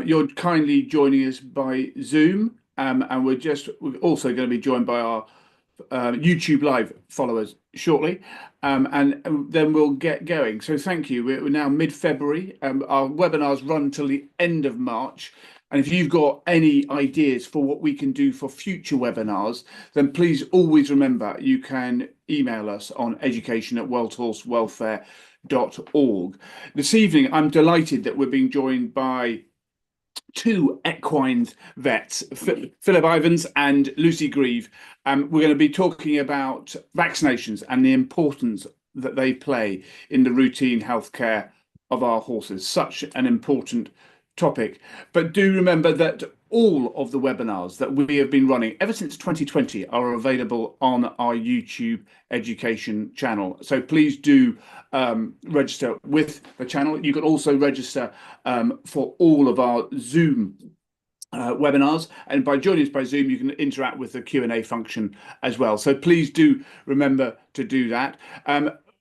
You're kindly joining us by Zoom, and we're also going to be joined by our YouTube live followers shortly, and then we'll get going. So thank you. We're now mid-February. Our webinars run till the end of March. And if you've got any ideas for what we can do for future webinars, then please always remember you can email us on education@wellhorsewelfare.org. This evening, I'm delighted that we're being joined by two equine vets, Philip Ivens and Lucy Grieve. We're going to be talking about vaccinations and the importance that they play in the routine healthcare of our horses. Such an important topic. But do remember that all of the webinars that we have been running ever since 2020 are available on our YouTube education channel. So please do register with the channel. You can also register for all of our Zoom webinars, and by joining us by Zoom you can interact with the Q&A function as well. So please do remember to do that.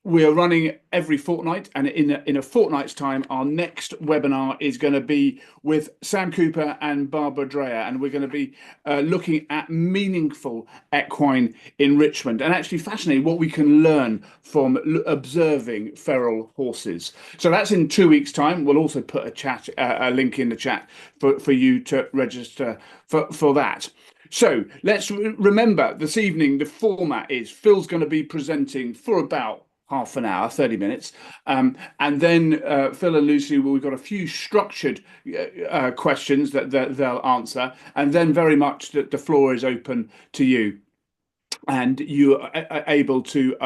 We are running every fortnight, and in a fortnight's time, our next webinar is going to be with Sam Cooper and Barbara Dreyer, and we're going to be looking at meaningful equine enrichment and actually fascinating what we can learn from observing feral horses. So that's in 2 weeks' time. We'll also put a link in the chat for you to register for that. So let's remember this evening, the format is Phil's going to be presenting for about half an hour, 30 minutes. And then Phil and Lucy, we've got a few structured questions that they'll answer. And then very much the floor is open to you. And you are able to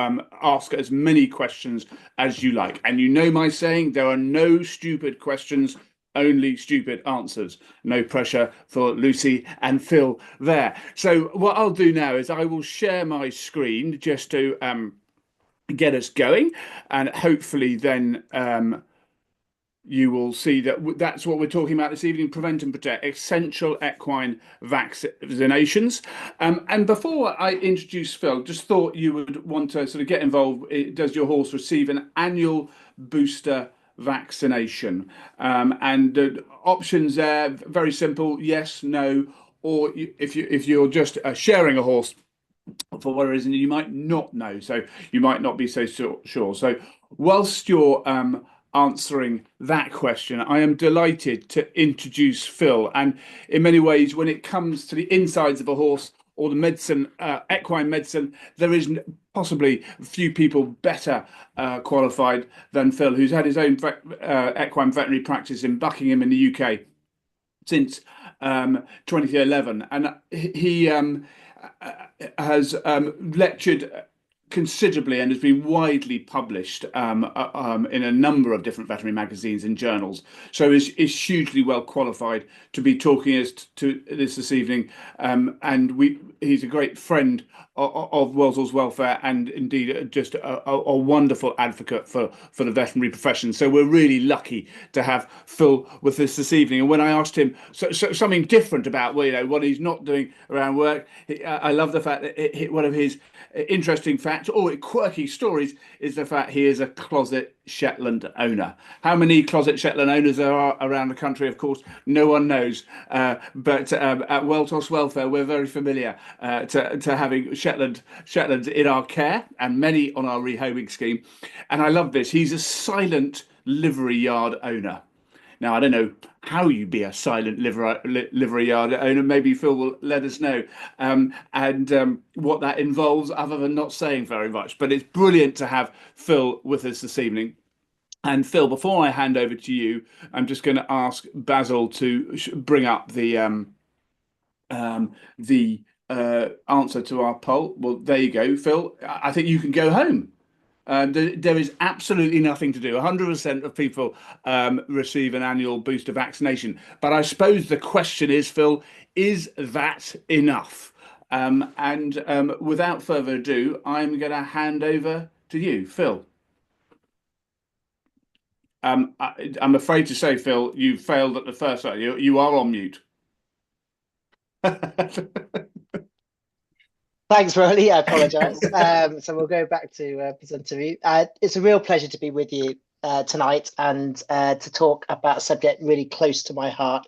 ask as many questions as you like. And you know my saying, there are no stupid questions, only stupid answers. No pressure for Lucy and Phil there. So what I'll do now is I will share my screen just to get us going, and hopefully then you will see that that's what we're talking about this evening: prevent and protect essential equine vaccinations. And before I introduce Phil, just thought you would want to sort of get involved. Does your horse receive an annual booster vaccination? And the options there very simple: yes, no, or if you're just sharing a horse for whatever reason, you might not know, so you might not be so sure. So whilst you're answering that question, I am delighted to introduce Phil. And in many ways, when it comes to the insides of a horse or the medicine, equine medicine, there is possibly a few people better qualified than Phil, who's had his own equine veterinary practice in Buckingham in the UK since 2011, and he has lectured considerably and has been widely published in a number of different veterinary magazines and journals. So is hugely well qualified to be talking us to this evening. And he's a great friend of Wellhorsewelfare Welfare, and indeed just a wonderful advocate for the veterinary profession. So we're really lucky to have Phil with us this evening. And when I asked him something different about what he's not doing around work, I love the fact that one of his interesting facts or quirky stories is the fact he is a closet Shetland owner. How many closet Shetland owners there are around the country, of course, no one knows. But at Wellhorsewelfare Welfare, we're very familiar to having Shetlands in our care, and many on our rehoming scheme. And I love this. He's a silent livery yard owner. Now, I don't know how you be a silent livery yard owner. Maybe Phil will let us know and what that involves, other than not saying very much. But it's brilliant to have Phil with us this evening. And Phil, before I hand over to you, I'm just going to ask Basil to bring up the answer to our poll. Well, there you go, Phil. I think you can go home. There is absolutely nothing to do. 100% of people receive an annual booster vaccination. But I suppose the question is, Phil, is that enough? Without further ado, I'm going to hand over to you, Phil. I'm afraid to say, Phil, you failed at the first. You are on mute. Thanks, Rolly. I apologise. So we'll go back to presenter view. It's a real pleasure to be with you tonight and to talk about a subject really close to my heart.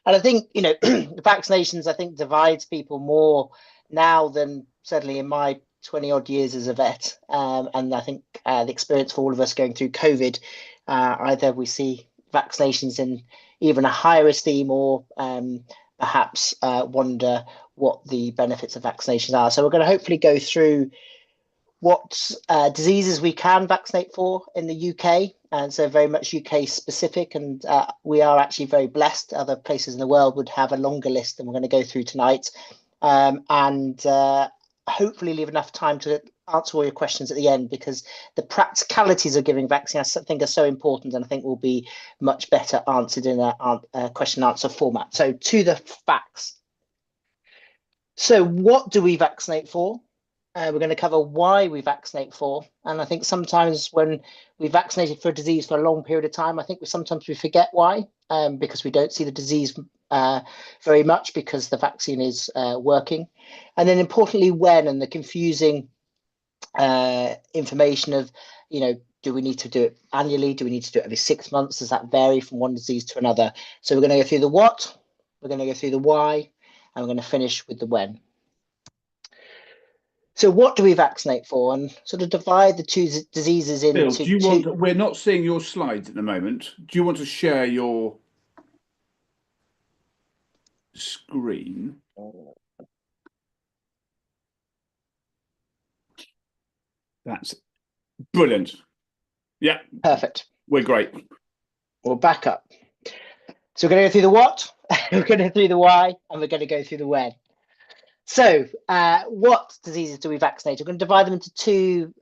And I think, vaccinations, I think, divides people more now than certainly in my 20 odd years as a vet. And I think the experience for all of us going through COVID, either we see vaccinations in even a higher esteem or perhaps wonder what the benefits of vaccinations are. So we're going to hopefully go through what diseases we can vaccinate for in the UK, and so very much UK specific, and we are actually very blessed. Other places in the world would have a longer list than we're going to go through tonight, and hopefully leave enough time to answer all your questions at the end, because the practicalities of giving vaccines I think are so important, and I think will be much better answered in a question and answer format. So to the facts. So what do we vaccinate for? We're going to cover why we vaccinate for. And I think sometimes when we vaccinated for a disease for a long period of time, I think sometimes we forget why, because we don't see the disease very much because the vaccine is working. And then importantly, when, and the confusing information of, do we need to do it annually? Do we need to do it every 6 months? Does that vary from one disease to another? So we're going to go through the what, we're going to go through the why, and we're going to finish with the when. So what do we vaccinate for, and sort of divide the two diseases into Phil, do you want, we're not seeing your slides at the moment. Do you want to share your screen? That's brilliant. Yeah. Perfect. We're great. We'll back up. So we're going to go through the what, we're going to go through the why, and we're going to go through the when. So what diseases do we vaccinate? We're going to divide them into two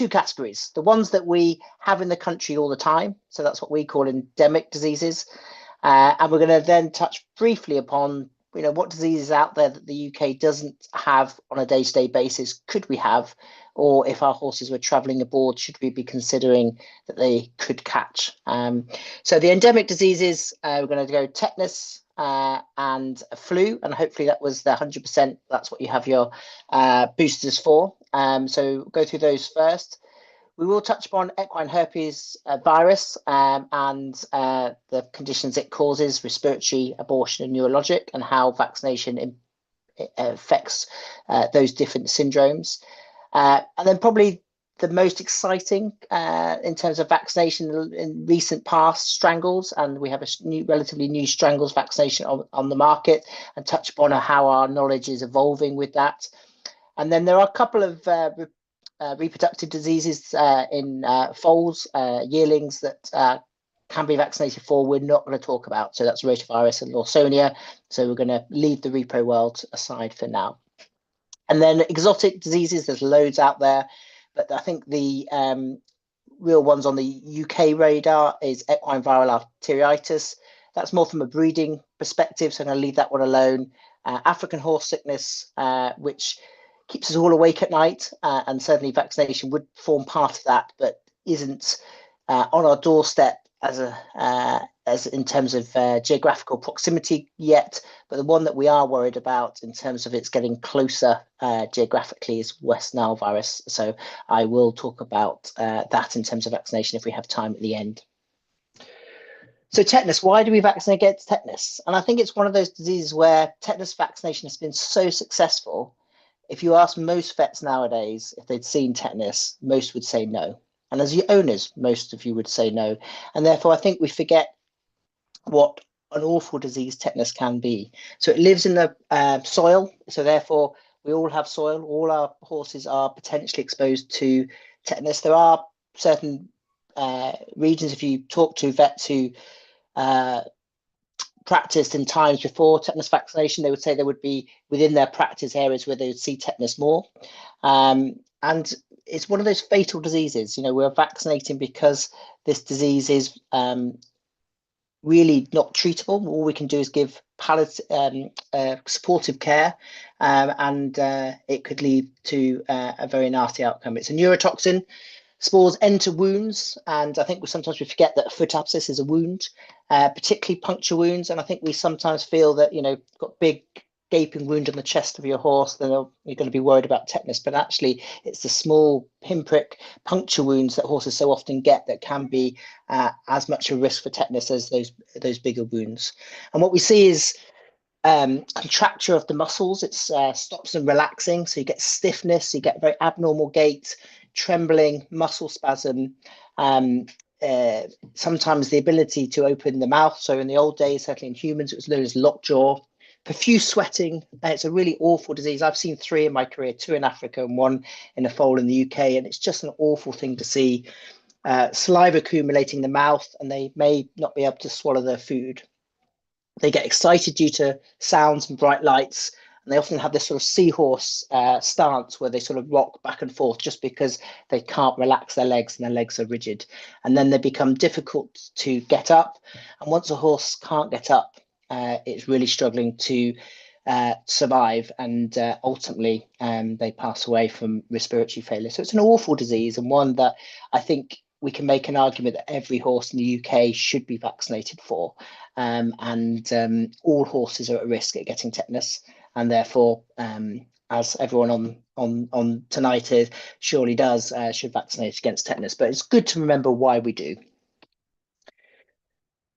categories. The ones that we have in the country all the time, so that's what we call endemic diseases, and we're going to then touch briefly upon what diseases out there that the UK doesn't have on a day-to-day basis could we have, or if our horses were travelling abroad, should we be considering that they could catch. So the endemic diseases, we're going to go tetanus and flu, and hopefully that was the 100%. That's what you have your boosters for. So go through those first. We will touch upon equine herpes virus and the conditions it causes, respiratory, abortion, and neurologic, and how vaccination affects those different syndromes. And then probably the most exciting in terms of vaccination in recent past, Strangles, and we have a relatively new Strangles vaccination on the market, and touch upon how our knowledge is evolving with that. And then there are a couple of reproductive diseases in foals, yearlings that can be vaccinated for, we're not going to talk about. So that's rotavirus and Lawsonia. So we're going to leave the repro world aside for now. And then exotic diseases, there's loads out there, but I think the real ones on the UK radar is equine viral arteriitis. That's more from a breeding perspective, so I'm going to leave that one alone. African horse sickness, which keeps us all awake at night, and certainly vaccination would form part of that, but isn't on our doorstep as in terms of geographical proximity yet. But the one that we are worried about in terms of it's getting closer geographically is West Nile virus. So I will talk about that in terms of vaccination if we have time at the end. So tetanus, why do we vaccinate against tetanus? And I think it's one of those diseases where tetanus vaccination has been so successful. If you ask most vets nowadays if they'd seen tetanus, most would say no. And as your owners, most of you would say no. And therefore, I think we forget what an awful disease tetanus can be. So it lives in the soil. So therefore, we all have soil. All our horses are potentially exposed to tetanus. There are certain regions, if you talk to vets who practiced in times before tetanus vaccination, they would say there would be within their practice areas where they would see tetanus more. And it's one of those fatal diseases. We're vaccinating because this disease is really not treatable. All we can do is give supportive care, and it could lead to a very nasty outcome. It's a neurotoxin. Spores enter wounds, and I think sometimes we forget that a foot abscess is a wound, particularly puncture wounds. And I think we sometimes feel that, got big gaping wound on the chest of your horse, then you're going to be worried about tetanus. But actually, it's the small pinprick puncture wounds that horses so often get that can be as much a risk for tetanus as those bigger wounds. And what we see is contracture of the muscles. It stops them relaxing, so you get stiffness, you get very abnormal gait, trembling, muscle spasm. Sometimes the ability to open the mouth. So in the old days, certainly in humans, it was known as lockjaw. Profuse sweating. It's a really awful disease. I've seen 3 in my career, 2 in Africa and 1 in a foal in the UK, and it's just an awful thing to see. Saliva accumulating in the mouth, and they may not be able to swallow their food. They get excited due to sounds and bright lights, and they often have this sort of seahorse stance where they sort of rock back and forth just because they can't relax their legs and their legs are rigid. And then they become difficult to get up. And once a horse can't get up, it's really struggling to survive, and ultimately they pass away from respiratory failure. So it's an awful disease, and one that I think we can make an argument that every horse in the UK should be vaccinated for. All horses are at risk at getting tetanus, and therefore, as everyone on tonight is surely does, should vaccinate against tetanus. But it's good to remember why we do.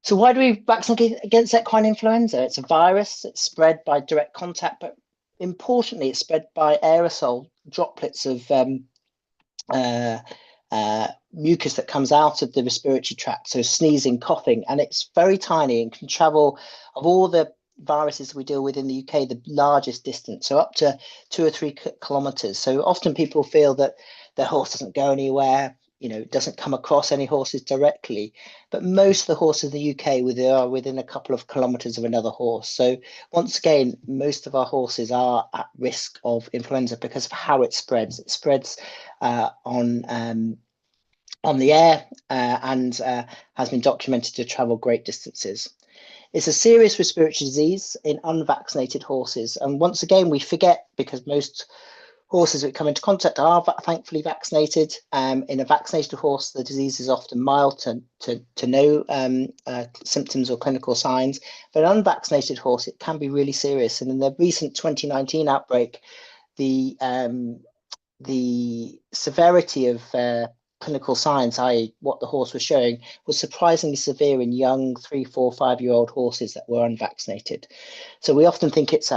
So why do we vaccinate against equine influenza? It's a virus. It's spread by direct contact, but importantly, it's spread by aerosol droplets of mucus that comes out of the respiratory tract, so sneezing, coughing, and it's very tiny and can travel, of all the viruses we deal with in the UK, the largest distance, so up to 2 or 3 kilometers. So often people feel that their horse doesn't go anywhere, it doesn't come across any horses directly, but most of the horses in the UK are within a couple of kilometers of another horse. So once again, most of our horses are at risk of influenza because of how it spreads. It spreads on the air and has been documented to travel great distances. It's a serious respiratory disease in unvaccinated horses. And once again, we forget, because most horses that come into contact are thankfully vaccinated. In a vaccinated horse, the disease is often mild to no symptoms or clinical signs. But an unvaccinated horse, it can be really serious. And in the recent 2019 outbreak, the severity of clinical signs, i.e. what the horse was showing, was surprisingly severe in young 3, 4, 5-year-old horses that were unvaccinated. So we often think it's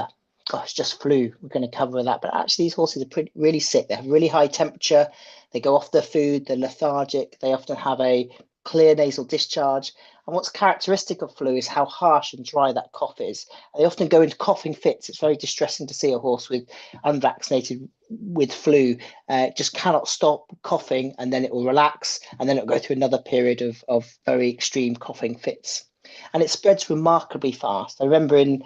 just flu, we're going to cover that, but actually these horses are really sick. They have really high temperature, they go off their food, they're lethargic, they often have a clear nasal discharge. And what's characteristic of flu is how harsh and dry that cough is. They often go into coughing fits. It's very distressing to see a horse with unvaccinated with flu just cannot stop coughing, and then it will relax, and then it'll go through another period of very extreme coughing fits. And it spreads remarkably fast. I remember in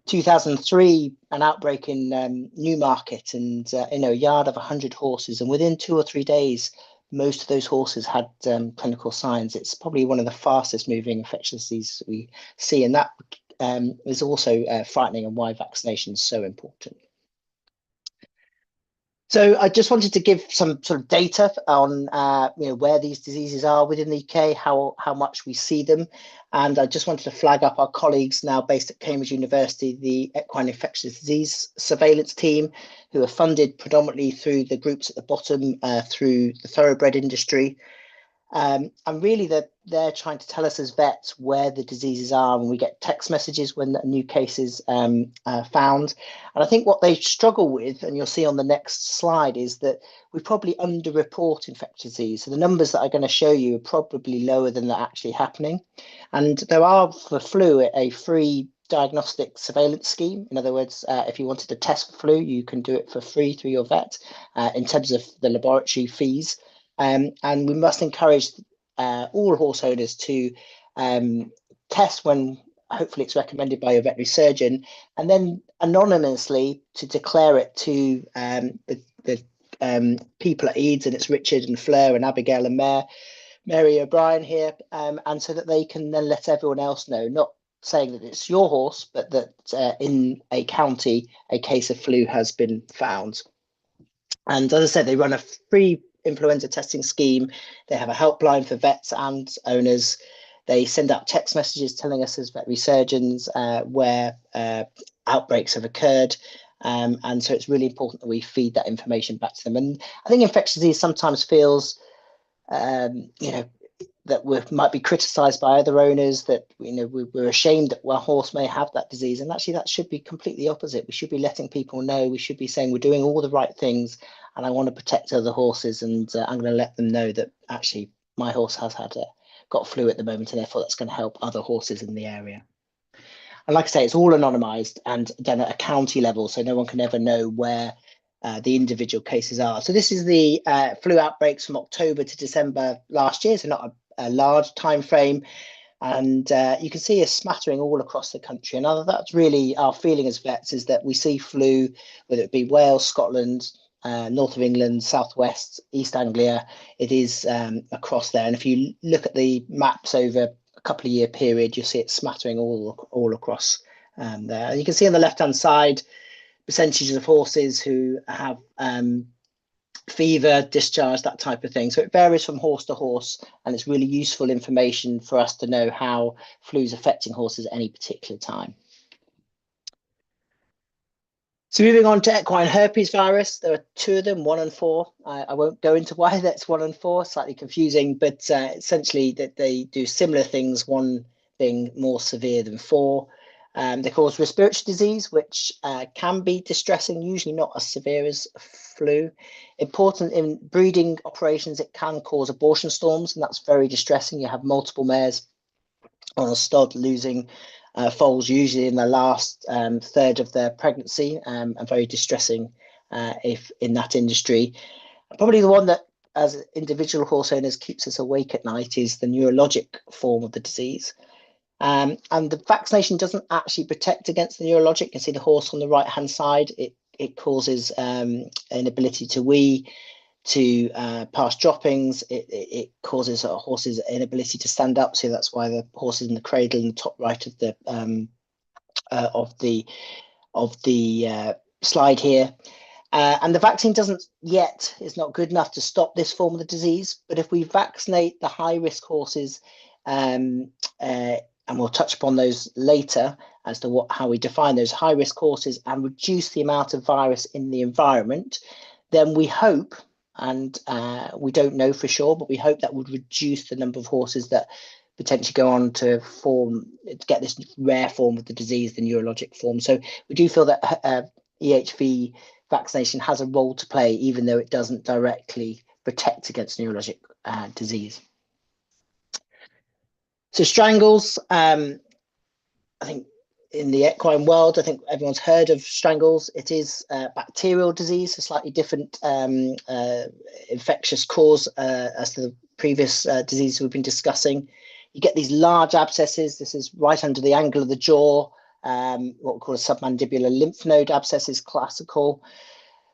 2003, an outbreak in Newmarket, and a yard of 100 horses, and within 2 or 3 days, most of those horses had clinical signs. It's probably one of the fastest moving infectious diseases we see, and that is also frightening, and why vaccination is so important. So I just wanted to give some sort of data on where these diseases are within the UK, how much we see them. And I just wanted to flag up our colleagues now based at Cambridge University, the Equine Infectious Disease Surveillance Team, who are funded predominantly through the groups at the bottom, through the thoroughbred industry. And really they're trying to tell us as vets where the diseases are, and we get text messages when a new case is found. And I think what they struggle with, and you'll see on the next slide, is that we probably underreport infectious disease. So the numbers that I'm going to show you are probably lower than they're actually happening. And there are, for flu, a free diagnostic surveillance scheme. In other words, if you wanted to test for flu, you can do it for free through your vet in terms of the laboratory fees. And we must encourage all horse owners to test when hopefully it's recommended by your veterinary surgeon, and then anonymously to declare it to the people at Eads, and it's Richard and Fleur and Abigail and Mary O'Brien here, and so that they can then let everyone else know, not saying that it's your horse, but that in a county a case of flu has been found. And as I said, they run a free influenza testing scheme. They have a helpline for vets and owners. They send out text messages telling us as veterinary surgeons where outbreaks have occurred. And so it's really important that we feed that information back to them. And I think infectious disease sometimes feels, that we might be criticised by other owners, that we're ashamed that our horse may have that disease, and actually that should be completely opposite. We should be letting people know. We should be saying we're doing all the right things, and I want to protect other horses, and I'm going to let them know that actually my horse has got flu at the moment, and therefore that's going to help other horses in the area. And like I say, it's all anonymised and done at a county level, so no one can ever know where the individual cases are. So this is the flu outbreaks from October to December last year, so not a large time frame. And you can see a smattering all across the country. And that's really our feeling as vets, is that we see flu, whether it be Wales, Scotland, north of England, southwest, East Anglia, it is across there. And if you look at the maps over a couple of year period, you'll see it smattering all across there. And you can see on the left-hand side, percentages of horses who have fever, discharge, that type of thing. So it varies from horse to horse, and it's really useful information for us to know how flu is affecting horses at any particular time. So moving on to equine herpes virus, there are 2 of them, 1 and 4. I won't go into why that's 1 and 4, slightly confusing, but essentially that they do similar things, 1 being more severe than 4. They cause respiratory disease, which can be distressing, usually not as severe as flu. Important in breeding operations, it can cause abortion storms, and that's very distressing. You have multiple mares on a stud losing foals, usually in the last third of their pregnancy, and very distressing if in that industry. Probably the one that, as individual horse owners, keeps us awake at night is the neurologic form of the disease. And the vaccination doesn't actually protect against the neurologic. You can see the horse on the right hand side. It causes inability to wee, to pass droppings. It causes a horse's inability to stand up. So that's why the horse is in the cradle in the top right of the slide here. And the vaccine is not good enough to stop this form of the disease. But if we vaccinate the high risk horses, and we'll touch upon those later as to how we define those high risk horses, and reduce the amount of virus in the environment, then we hope, and we don't know for sure, but we hope that would reduce the number of horses that potentially go on to get this rare form of the disease, the neurologic form. So we do feel that EHV vaccination has a role to play, even though it doesn't directly protect against neurologic disease. So Strangles, I think in the equine world, I think everyone's heard of Strangles. It is a bacterial disease, a slightly different infectious cause as to the previous diseases we've been discussing. You get these large abscesses. This is right under the angle of the jaw. What we call a submandibular lymph node abscess is classical.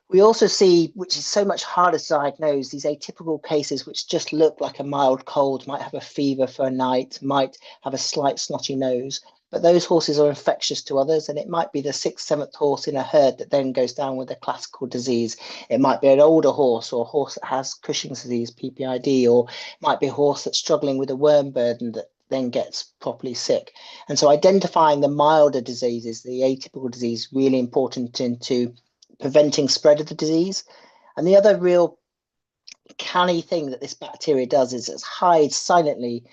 We also see, which is so much harder to diagnose, these atypical cases which just look like a mild cold, might have a fever for a night, might have a slight snotty nose, but those horses are infectious to others, and it might be the 6th, 7th horse in a herd that then goes down with a classical disease. It might be an older horse, or a horse that has Cushing's disease, PPID, or it might be a horse that's struggling with a worm burden that then gets properly sick. And so identifying the milder diseases, the atypical disease, really important into preventing spread of the disease. And the other real canny thing that this bacteria does is it hides silently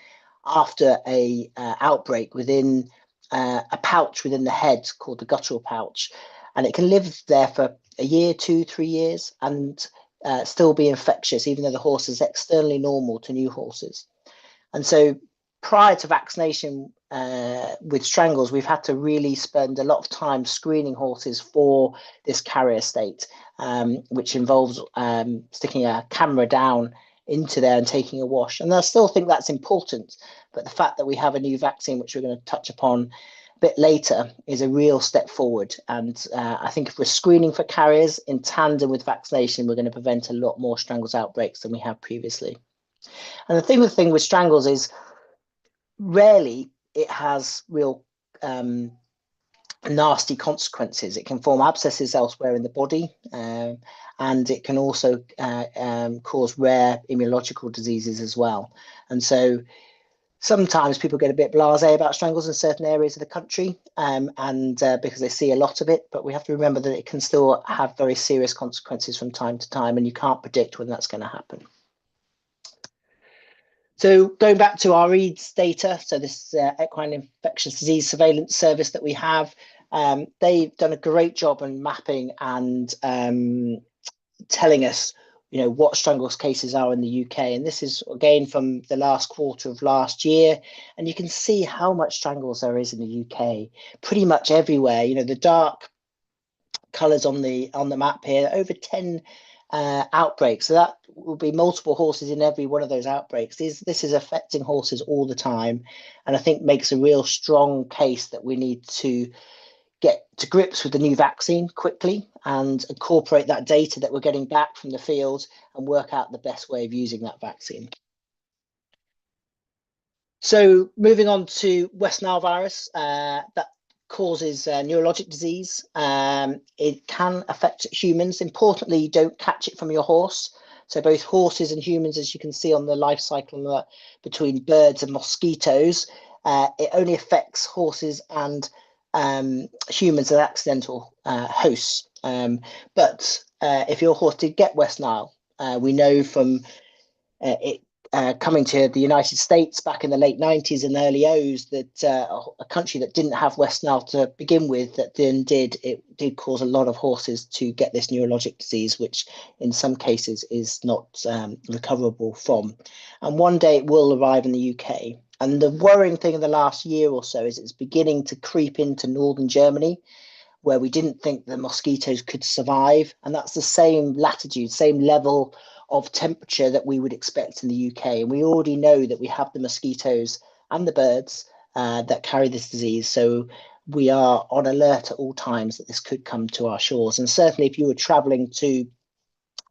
after a outbreak within a pouch within the head called the guttural pouch, and it can live there for a year, 2, 3 years, and still be infectious, even though the horse is externally normal to new horses. And so prior to vaccination with Strangles, we've had to really spend a lot of time screening horses for this carrier state, which involves sticking a camera down into there and taking a wash. And I still think that's important, but the fact that we have a new vaccine, which we're going to touch upon a bit later, is a real step forward. And I think if we're screening for carriers in tandem with vaccination, we're going to prevent a lot more Strangles outbreaks than we have previously. And the thing with Strangles is rarely it has real nasty consequences. It can form abscesses elsewhere in the body, and it can also cause rare immunological diseases as well. And so Sometimes people get a bit blasé about strangles in certain areas of the country, because they see a lot of it, but we have to remember that it can still have very serious consequences from time to time, and you can't predict when that's going to happen. So going back to our EADS data, so this Equine Infectious Disease Surveillance Service that we have, they've done a great job in mapping and telling us, what strangles cases are in the UK. And this is again from the last quarter of last year. And you can see how much strangles there is in the UK, pretty much everywhere. The dark colours on the map here, over 10 outbreaks. So that will be multiple horses in every one of those outbreaks. This is affecting horses all the time. And I think makes a real strong case that we need to get to grips with the new vaccine quickly and incorporate that data that we're getting back from the field and work out the best way of using that vaccine. So moving on to West Nile virus, that causes neurologic disease. It can affect humans. Importantly, you don't catch it from your horse. So both horses and humans, as you can see on the life cycle between birds and mosquitoes, it only affects horses and humans as accidental hosts. But if your horse did get West Nile, we know from it coming to the United States back in the late 90s and early O's that a country that didn't have West Nile to begin with, that then it did cause a lot of horses to get this neurologic disease, which in some cases is not recoverable from. And one day it will arrive in the UK. And the worrying thing in the last year or so is it's beginning to creep into northern Germany, where we didn't think the mosquitoes could survive. And that's the same latitude, same level of temperature that we would expect in the UK. And we already know that we have the mosquitoes and the birds that carry this disease. So we are on alert at all times that this could come to our shores. And certainly if you were traveling to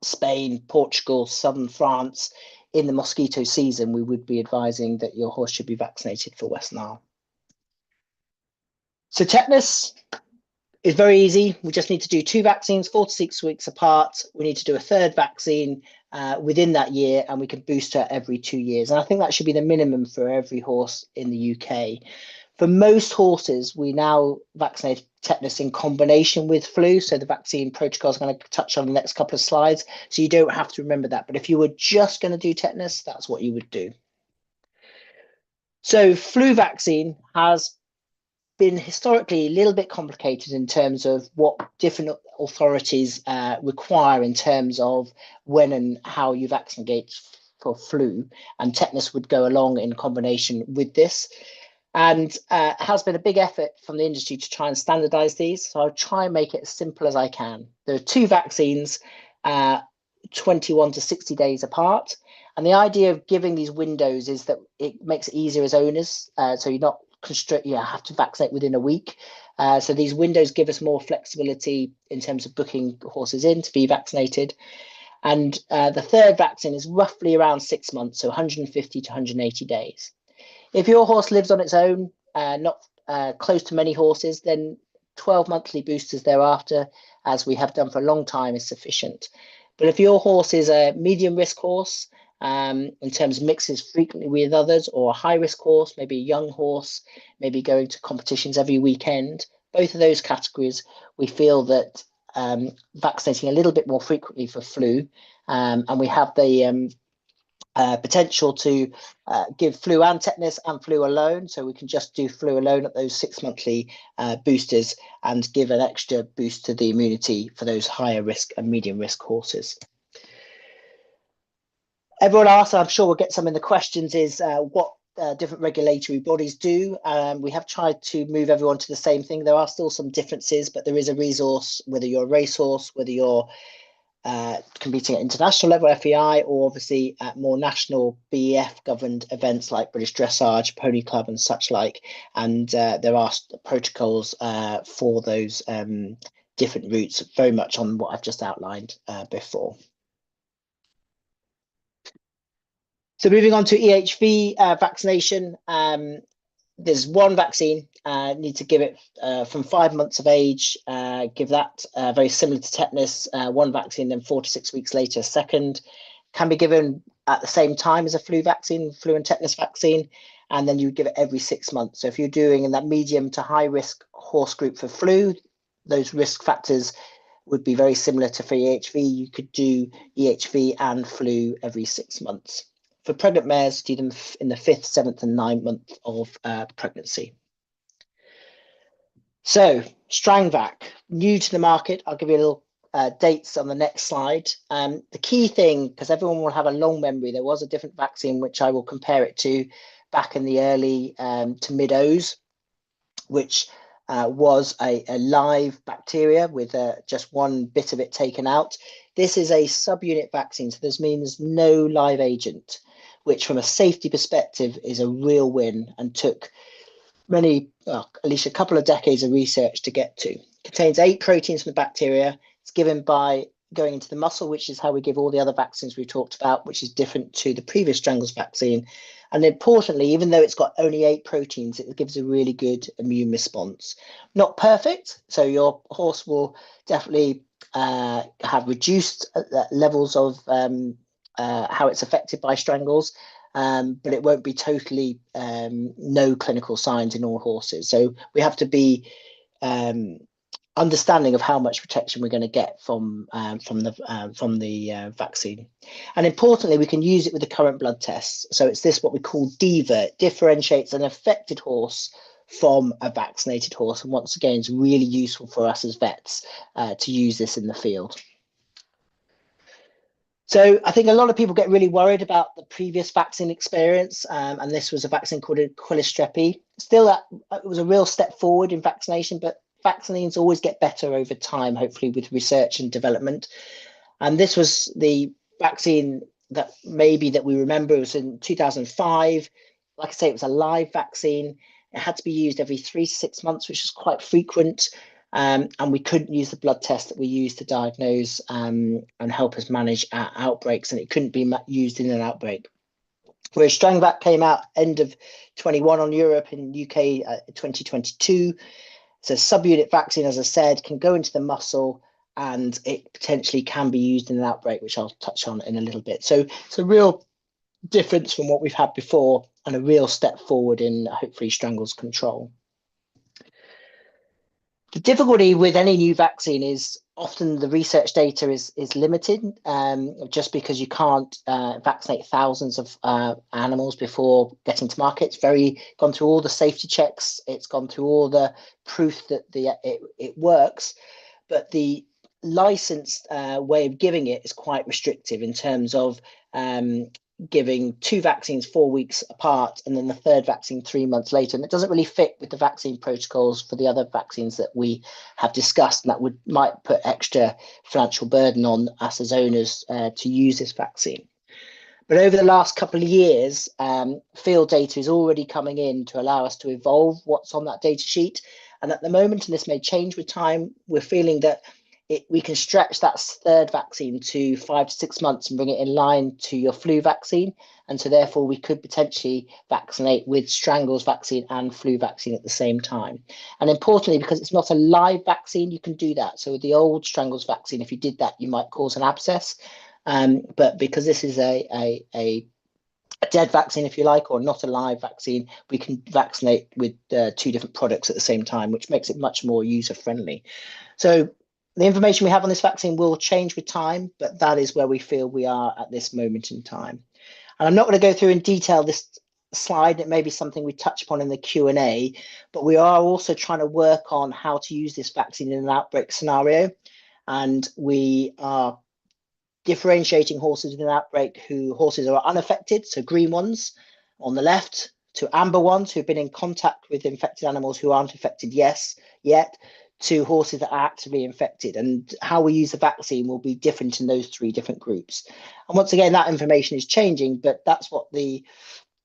Spain, Portugal, southern France in the mosquito season, we would be advising that your horse should be vaccinated for West Nile. So tetanus is very easy. We just need to do 2 vaccines 4 to 6 weeks apart. We need to do a 3rd vaccine within that year, and we can boost her every 2 years. And I think that should be the minimum for every horse in the UK. For most horses, we now vaccinate tetanus in combination with flu. So the vaccine protocol is going to touch on the next couple of slides. So you don't have to remember that. But if you were just going to do tetanus, that's what you would do. So flu vaccine has been historically a little bit complicated in terms of what different authorities require in terms of when and how you vaccinate for flu, and tetanus would go along in combination with this. And has been a big effort from the industry to try and standardize these. So I'll try and make it as simple as I can. There are 2 vaccines, 21 to 60 days apart. And the idea of giving these windows is that it makes it easier as owners. So you're not have to vaccinate within a week. So these windows give us more flexibility in terms of booking horses in to be vaccinated. And the 3rd vaccine is roughly around 6 months, so 150 to 180 days. If your horse lives on its own, not close to many horses, then 12 monthly boosters thereafter, as we have done for a long time, is sufficient. But if your horse is a medium risk horse, in terms of mixes frequently with others, or a high risk horse, maybe a young horse, maybe going to competitions every weekend, both of those categories, we feel that vaccinating a little bit more frequently for flu, and we have the potential to give flu and tetanus and flu alone. So we can just do flu alone at those 6 monthly boosters and give an extra boost to the immunity for those higher risk and medium risk horses. Everyone asks, I'm sure we'll get some in the questions, is what different regulatory bodies do. We have tried to move everyone to the same thing. There are still some differences, but there is a resource, whether you're a racehorse, whether you're competing at international level, FEI, or obviously at more national BEF governed events like British Dressage, Pony Club and such like. And there are protocols for those different routes, very much on what I've just outlined before. So moving on to EHV vaccination, there's 1 vaccine, need to give it from 5 months of age, give that very similar to tetanus, 1 vaccine, then 4 to 6 weeks later, 2nd. Can be given at the same time as a flu vaccine, flu and tetanus vaccine. and then you give it every 6 months. So if you're doing in that medium to high risk horse group for flu, those risk factors would be very similar to for EHV. You could do EHV and flu every 6 months. For pregnant mares, do them in the 5th, 7th, and 9th month of pregnancy. So, Strangvac, new to the market. I'll give you a little dates on the next slide. The key thing, because everyone will have a long memory, there was a different vaccine which I will compare it to back in the early to mid-O's, which was a live bacteria with just one bit of it taken out. This is a subunit vaccine, so this means no live agent, which from a safety perspective is a real win and took many, well, at least a couple of decades of research to get to. It contains 8 proteins from the bacteria. It's given by going into the muscle, which is how we give all the other vaccines we've talked about, which is different to the previous Strangles vaccine. And importantly, even though it's got only 8 proteins, it gives a really good immune response. Not perfect, so your horse will definitely have reduced levels of how it's affected by Strangles, but it won't be totally no clinical signs in all horses. So we have to be understanding of how much protection we're going to get from the vaccine. And importantly, we can use it with the current blood tests. So it's this what we call BEVA. It differentiates an affected horse from a vaccinated horse, and once again, it's really useful for us as vets to use this in the field. So I think a lot of people get really worried about the previous vaccine experience, and this was a vaccine called Equine. Still, it was a real step forward in vaccination, but vaccines always get better over time, hopefully with research and development. And this was the vaccine that maybe that we remember. It was in 2005. Like I say, it was a live vaccine. It had to be used every 3 to 6 months, which is quite frequent. And we couldn't use the blood test that we used to diagnose and help us manage outbreaks, and it couldn't be used in an outbreak. Whereas Strangvac came out end of 21 on Europe, in UK 2022. It's a subunit vaccine, as I said, can go into the muscle, and it potentially can be used in an outbreak, which I'll touch on in a little bit. So it's a real difference from what we've had before, and a real step forward in hopefully Strangles control. The difficulty with any new vaccine is often the research data is limited, just because you can't vaccinate thousands of animals before getting to market. It's gone through all the safety checks. It's gone through all the proof that it works, but the licensed way of giving it is quite restrictive in terms of giving 2 vaccines 4 weeks apart, and then the 3rd vaccine 3 months later. And it doesn't really fit with the vaccine protocols for the other vaccines that we have discussed, and that might put extra financial burden on us as owners to use this vaccine. But over the last couple of years, field data is already coming in to allow us to evolve what's on that data sheet. And at the moment, and this may change with time, we're feeling that we can stretch that 3rd vaccine to 5 to 6 months and bring it in line to your flu vaccine. And so therefore we could potentially vaccinate with Strangles vaccine and flu vaccine at the same time. And importantly, because it's not a live vaccine, you can do that. So with the old Strangles vaccine, if you did that, you might cause an abscess. But because this is a dead vaccine, if you like, or not a live vaccine, we can vaccinate with 2 different products at the same time, which makes it much more user friendly. So the information we have on this vaccine will change with time, but that is where we feel we are at this moment in time. And I'm not going to go through in detail this slide. It may be something we touch upon in the Q&A, but we are also trying to work on how to use this vaccine in an outbreak scenario. And we are differentiating horses in an outbreak horses are unaffected, so green ones on the left, to amber ones who've been in contact with infected animals who aren't affected yet, to horses that are actively infected. And how we use the vaccine will be different in those 3 different groups. And once again, that information is changing, but that's what the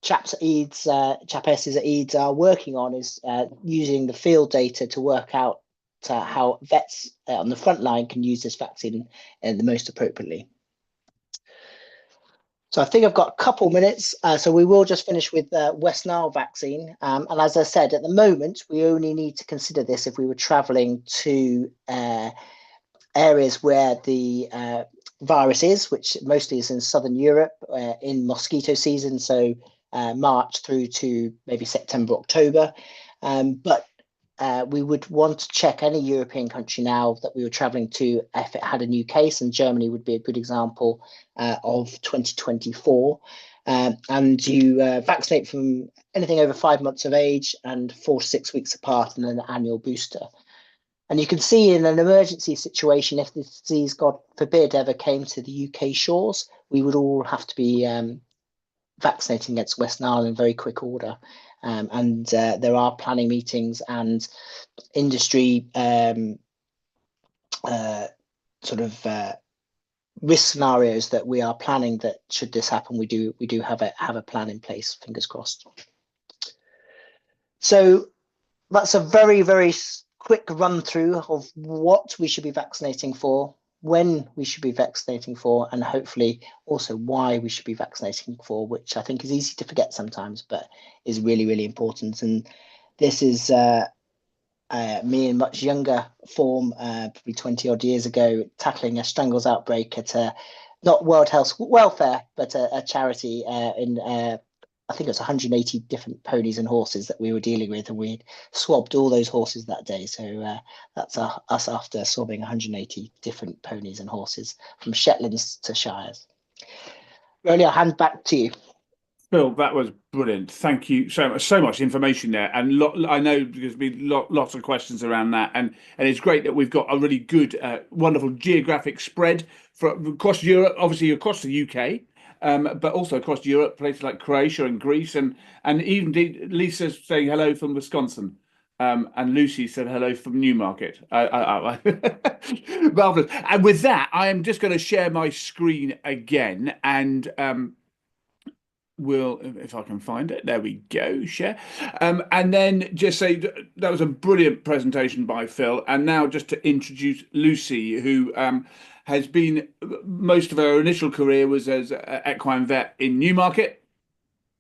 chaps at EADS, chapesses at EADS are working on, is using the field data to work out how vets on the front line can use this vaccine the most appropriately. So I think I've got a couple minutes, so we will just finish with West Nile vaccine. And as I said, at the moment, we only need to consider this if we were traveling to areas where the virus is, which mostly is in Southern Europe in mosquito season. So March through to maybe September, October. But we would want to check any European country now that we were traveling to if it had a new case, and Germany would be a good example of 2024. And you vaccinate from anything over 5 months of age and 4 to 6 weeks apart, and then an annual booster. And you can see in an emergency situation, if this disease, God forbid, ever came to the UK shores, we would all have to be vaccinating against West Nile in very quick order. And there are planning meetings and industry risk scenarios that we are planning that should this happen, we do have a plan in place, fingers crossed. So that's a very, very quick run through of what we should be vaccinating for, when we should be vaccinating for, and hopefully also why we should be vaccinating for, which I think is easy to forget sometimes, but is really, really important. And this is me in much younger form, probably 20 odd years ago, tackling a Strangles outbreak at not World Health Welfare, but a charity in I think it was 180 different ponies and horses that we were dealing with, and we swabbed all those horses that day. So that's us after swabbing 180 different ponies and horses from Shetlands to Shires. Ronnie, I'll hand back to you. Phil, that was brilliant. Thank you so much. So much information there, and I know there's been lots of questions around that, and it's great that we've got a really good, wonderful geographic spread across Europe, obviously across the UK. But also across Europe, places like Croatia and Greece, and even Lisa's saying hello from Wisconsin, and Lucy said hello from Newmarket. Marvelous. And with that, I am just going to share my screen again, and if I can find it, there we go, share, and then just say that was a brilliant presentation by Phil. And now just to introduce Lucy, who has been, most of her initial career was as an equine vet in Newmarket.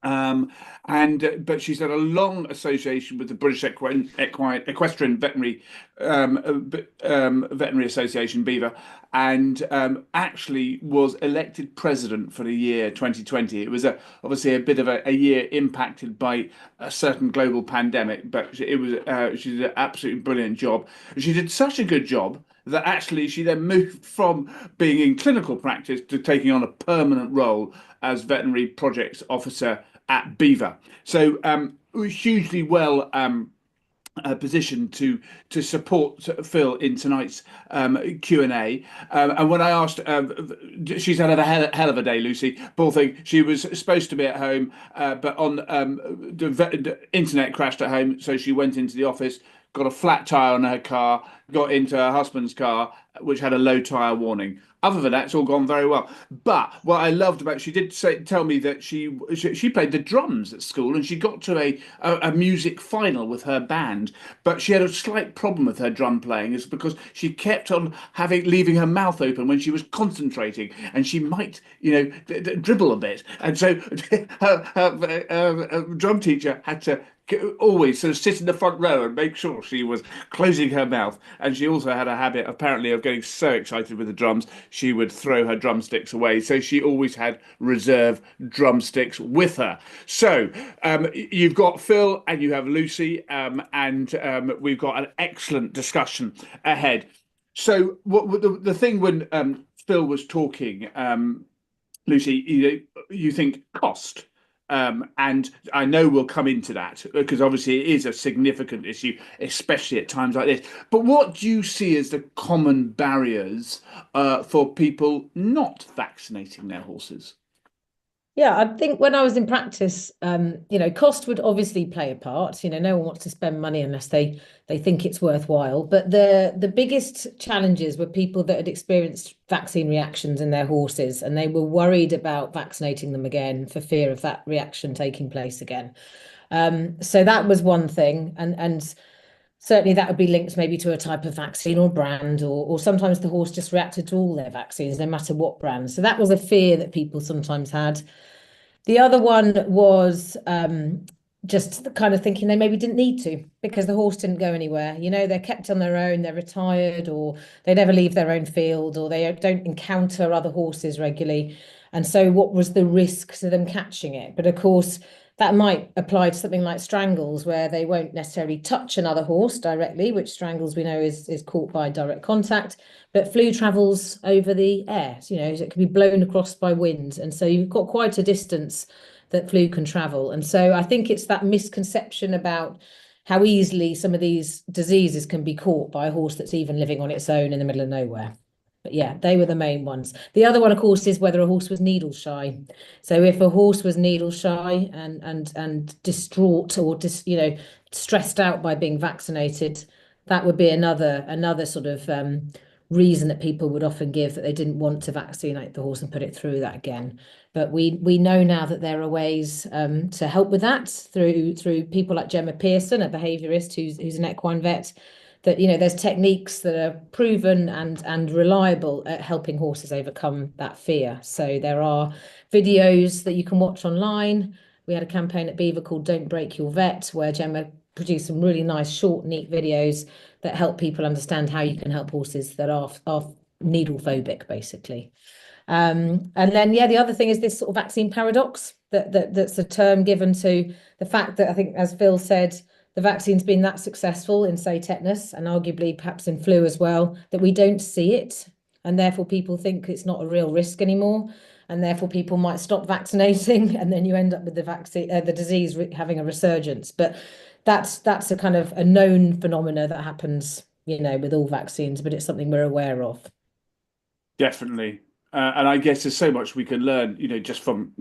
But she's had a long association with the British Equestrian Veterinary Veterinary Association, BEVA, and actually was elected president for the year 2020. It was obviously a bit of a year impacted by a certain global pandemic, but it was she did an absolutely brilliant job. She did such a good job that actually she then moved from being in clinical practice to taking on a permanent role as Veterinary Projects Officer at BEVA. So hugely well positioned to support Phil in tonight's Q&A. And when I asked, she's had a hell of a day, Lucy. Poor thing. She was supposed to be at home, but on the internet crashed at home, so she went into the office, got a flat tire on her car, got into her husband's car, which had a low tire warning. Other than that, it's all gone very well. But what I loved about, she did tell me that she played the drums at school, and she got to a music final with her band. But she had a slight problem with her drum playing, is because she kept on leaving her mouth open when she was concentrating, and she might, dribble a bit. And so her drum teacher had to always sort of sit in the front row and make sure she was closing her mouth. And she also had a habit, apparently, of getting so excited with the drums, she would throw her drumsticks away. So she always had reserve drumsticks with her. So you've got Phil and you have Lucy, and we've got an excellent discussion ahead. So the thing when Phil was talking, Lucy, you think cost. And I know we'll come into that because obviously it is a significant issue, especially at times like this. But what do you see as the common barriers for people not vaccinating their horses? Yeah, I think when I was in practice, cost would obviously play a part. No one wants to spend money unless they think it's worthwhile. But the biggest challenges were people that had experienced vaccine reactions in their horses, and they were worried about vaccinating them again for fear of that reaction taking place again. So that was one thing, and certainly that would be linked maybe to a type of vaccine or brand, or sometimes the horse just reacted to all their vaccines, no matter what brand. So that was a fear that people sometimes had. The other one was just the kind of thinking they maybe didn't need to because the horse didn't go anywhere. They're kept on their own, they're retired, or they never leave their own field, or they don't encounter other horses regularly. And so what was the risk to them catching it? But of course, that might apply to something like Strangles, where they won't necessarily touch another horse directly, which Strangles we know is caught by direct contact, but flu travels over the air, so, it can be blown across by wind. And so you've got quite a distance that flu can travel. And so I think it's that misconception about how easily some of these diseases can be caught by a horse that's even living on its own in the middle of nowhere. But yeah, they were the main ones. The other one, of course, is whether a horse was needle shy. So if a horse was needle shy and distraught or stressed out by being vaccinated, that would be another sort of reason that people would often give that they didn't want to vaccinate the horse and put it through that again. But we know now that there are ways to help with that through people like Gemma Pearson, a behaviourist who's an equine vet, that there's techniques that are proven and reliable at helping horses overcome that fear. So there are videos that you can watch online. We had a campaign at BEVA called Don't Break Your Vet, where Gemma produced some really nice, short, neat videos that help people understand how you can help horses that are needle phobic, basically. And then, the other thing is this sort of vaccine paradox that's a term given to the fact that I think, as Phil said, the vaccine's been that successful in, say, tetanus and arguably perhaps in flu as well, that we don't see it. And therefore people think it's not a real risk anymore. And therefore people might stop vaccinating, and then you end up with the disease having a resurgence. But that's a kind of a known phenomena that happens, with all vaccines, but it's something we're aware of. Definitely. And I guess there's so much we can learn, just from,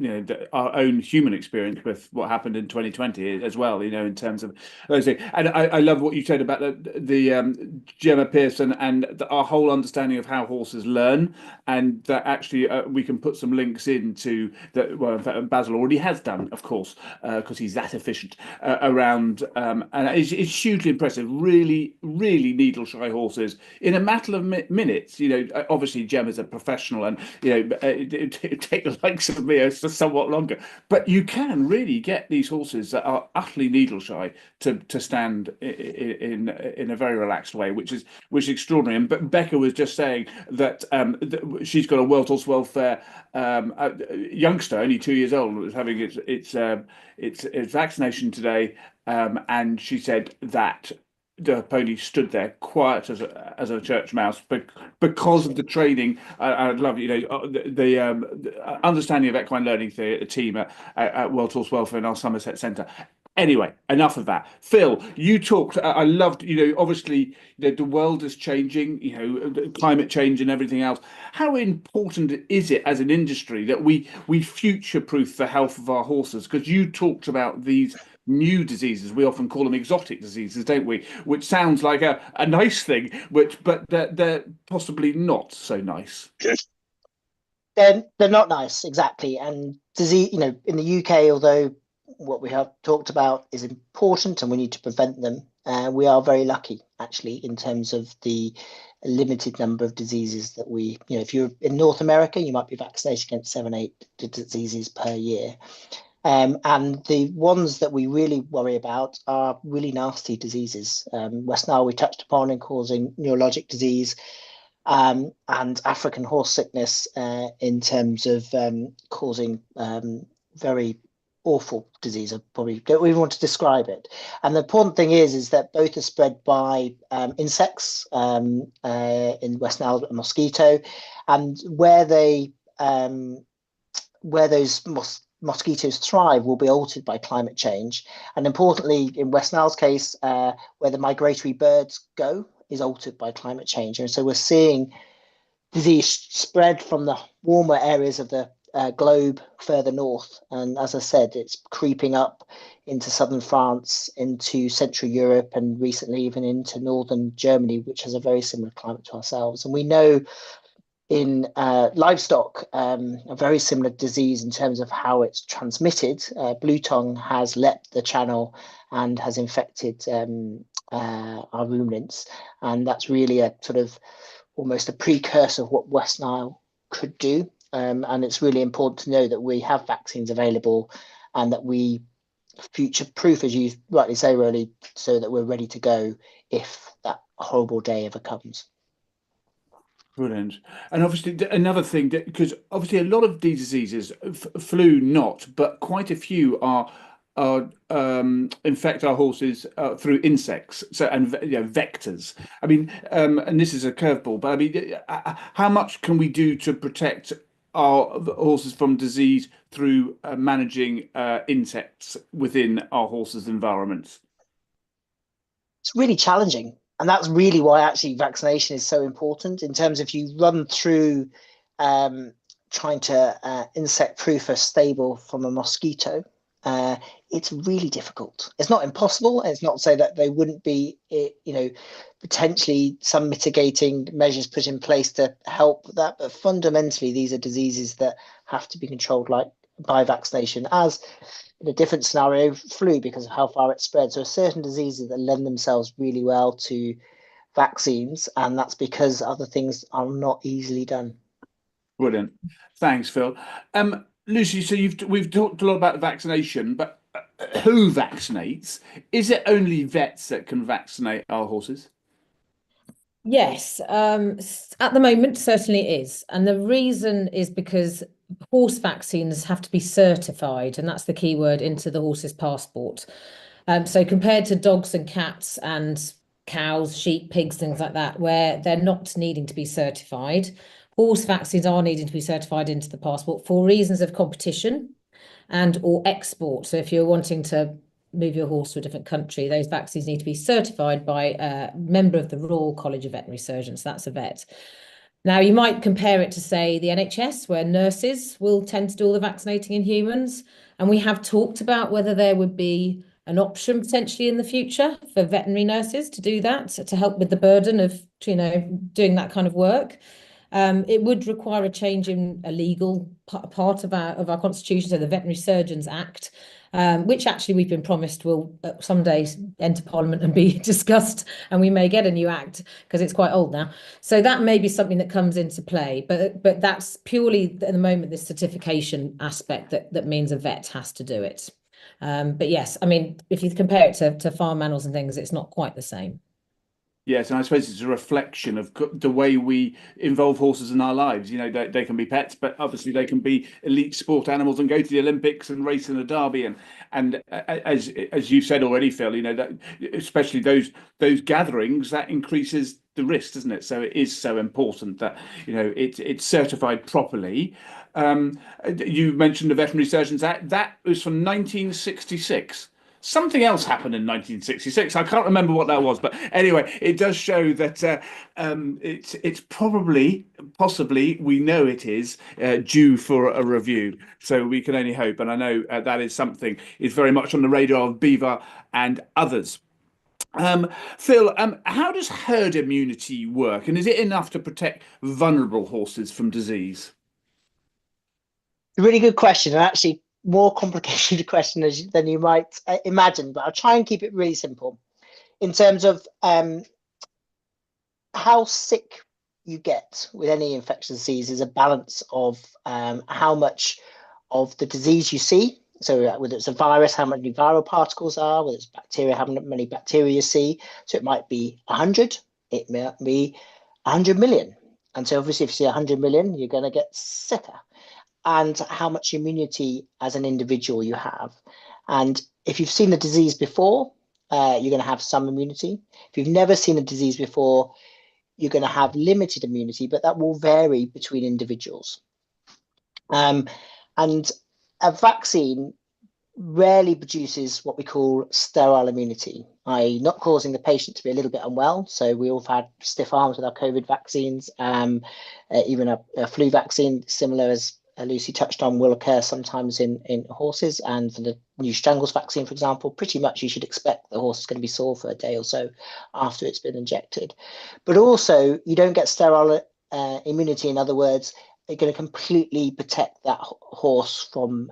our own human experience with what happened in 2020 as well, in terms of those things. And I love what you said about the Gemma Pearson and our whole understanding of how horses learn, and that actually we can put some links into that. Well, in fact, Basil already has done, of course, because he's that efficient around. And it's hugely impressive. Really, really needle shy horses in a matter of minutes. Obviously Gemma's a professional, and it take the likes of me somewhat longer, but you can really get these horses that are utterly needle shy to stand in a very relaxed way, which is extraordinary. And Becca was just saying that she's got a World Horse Welfare youngster, only 2 years old, was having its vaccination today, and she said that the pony stood there quiet as a church mouse, but because of the training. I love the understanding of equine learning team at World Horse Welfare in our Somerset Centre. Anyway, enough of that. Phil, you talked. I loved. Obviously, the world is changing. Climate change and everything else. How important is it as an industry that we future-proof the health of our horses? Because you talked about these new diseases. We often call them exotic diseases, don't we? Which sounds like a nice thing, but they're possibly not so nice. They're not nice, exactly. And disease, in the UK, although what we have talked about is important and we need to prevent them, we are very lucky actually in terms of the limited number of diseases that we, if you're in North America, you might be vaccinated against 7-8 diseases per year. And the ones that we really worry about are really nasty diseases. West Nile we touched upon in causing neurologic disease, and African horse sickness in terms of causing very awful disease. I probably don't even want to describe it. And the important thing is that both are spread by insects, in West Nile, a mosquito, and where those mosquitoes thrive will be altered by climate change. And importantly, in West Nile's case, where the migratory birds go is altered by climate change. And so we're seeing disease spread from the warmer areas of the globe further north. And as I said, it's creeping up into southern France, into Central Europe, and recently even into northern Germany, which has a very similar climate to ourselves. And we know in livestock, a very similar disease in terms of how it's transmitted. Blue tongue has leapt the channel and has infected our ruminants. And that's really a sort of almost a precursor of what West Nile could do. And it's really important to know that we have vaccines available and that we future-proof, as you rightly say, Rolly, so that we're ready to go if that horrible day ever comes. Brilliant. And obviously another thing, because obviously a lot of these diseases, flu not, but quite a few are infect our horses through insects, so and vectors. I mean, and this is a curveball, but I mean, how much can we do to protect our horses from disease through managing insects within our horses' environments? It's really challenging. And that's really why actually vaccination is so important in terms of if you run through trying to insect proof a stable from a mosquito. It's really difficult. It's not impossible. It's not to say that there wouldn't be, potentially some mitigating measures put in place to help that. But fundamentally, these are diseases that have to be controlled by vaccination, as in a different scenario, flu, because of how far it spreads. So certain diseases that lend themselves really well to vaccines, and that's because other things are not easily done. Brilliant. Thanks, Phil. Lucy, so we've talked a lot about vaccination, but who vaccinates? Is it only vets that can vaccinate our horses? Yes, at the moment, certainly it is. And the reason is because horse vaccines have to be certified, and that's the key word, into the horse's passport. So compared to dogs and cats and cows, sheep, pigs, things like that, where they're not needing to be certified, horse vaccines are needing to be certified into the passport for reasons of competition and or export. So if you're wanting to move your horse to a different country, those vaccines need to be certified by a member of the Royal College of Veterinary Surgeons. That's a vet. Now, you might compare it to, say, the NHS, where nurses will tend to do all the vaccinating in humans. And we have talked about whether there would be an option potentially in the future for veterinary nurses to do that, to help with the burden of, doing that kind of work. It would require a change in a legal part of our constitution, so the Veterinary Surgeons Act, which actually we've been promised will someday enter Parliament and be discussed, and we may get a new act because it's quite old now. So that may be something that comes into play, but that's purely at the moment this certification aspect that means a vet has to do it. But yes, I mean, if you compare it to farm animals and things, it's not quite the same. Yes, and I suppose it's a reflection of the way we involve horses in our lives. They can be pets, but obviously they can be elite sport animals and go to the Olympics and race in a derby. And as you've said already, Phil, that especially those gatherings, that increases the risk, doesn't it? So it is so important that it's certified properly. You mentioned the Veterinary Surgeons Act. That was from 1966. Something else happened in 1966. I can't remember what that was, but anyway, it does show that it's possibly, we know it is due for a review. So we can only hope, and I know that is something is very much on the radar of BEVA and others. Phil, how does herd immunity work, and is it enough to protect vulnerable horses from disease? A really good question, and actually more complicated question than you might imagine, but I'll try and keep it really simple. In terms of how sick you get with any infectious disease is a balance of how much of the disease you see. So whether it's a virus, how many viral particles are, whether it's bacteria, how many bacteria you see. So it might be 100, it might be 100 million. And so obviously if you see 100 million, you're going to get sicker. And how much immunity as an individual you have. And if you've seen the disease before, you're going to have some immunity. If you've never seen a disease before, you're going to have limited immunity, but that will vary between individuals. And a vaccine rarely produces what we call sterile immunity, i.e. not causing the patient to be a little bit unwell. So we all have had stiff arms with our COVID vaccines, even a flu vaccine, similar as Lucy touched on, will occur sometimes in horses. And for the new Strangles vaccine, for example, pretty much you should expect the horse is going to be sore for a day or so after it's been injected. But also you don't get sterile immunity. In other words, they're going to completely protect that horse from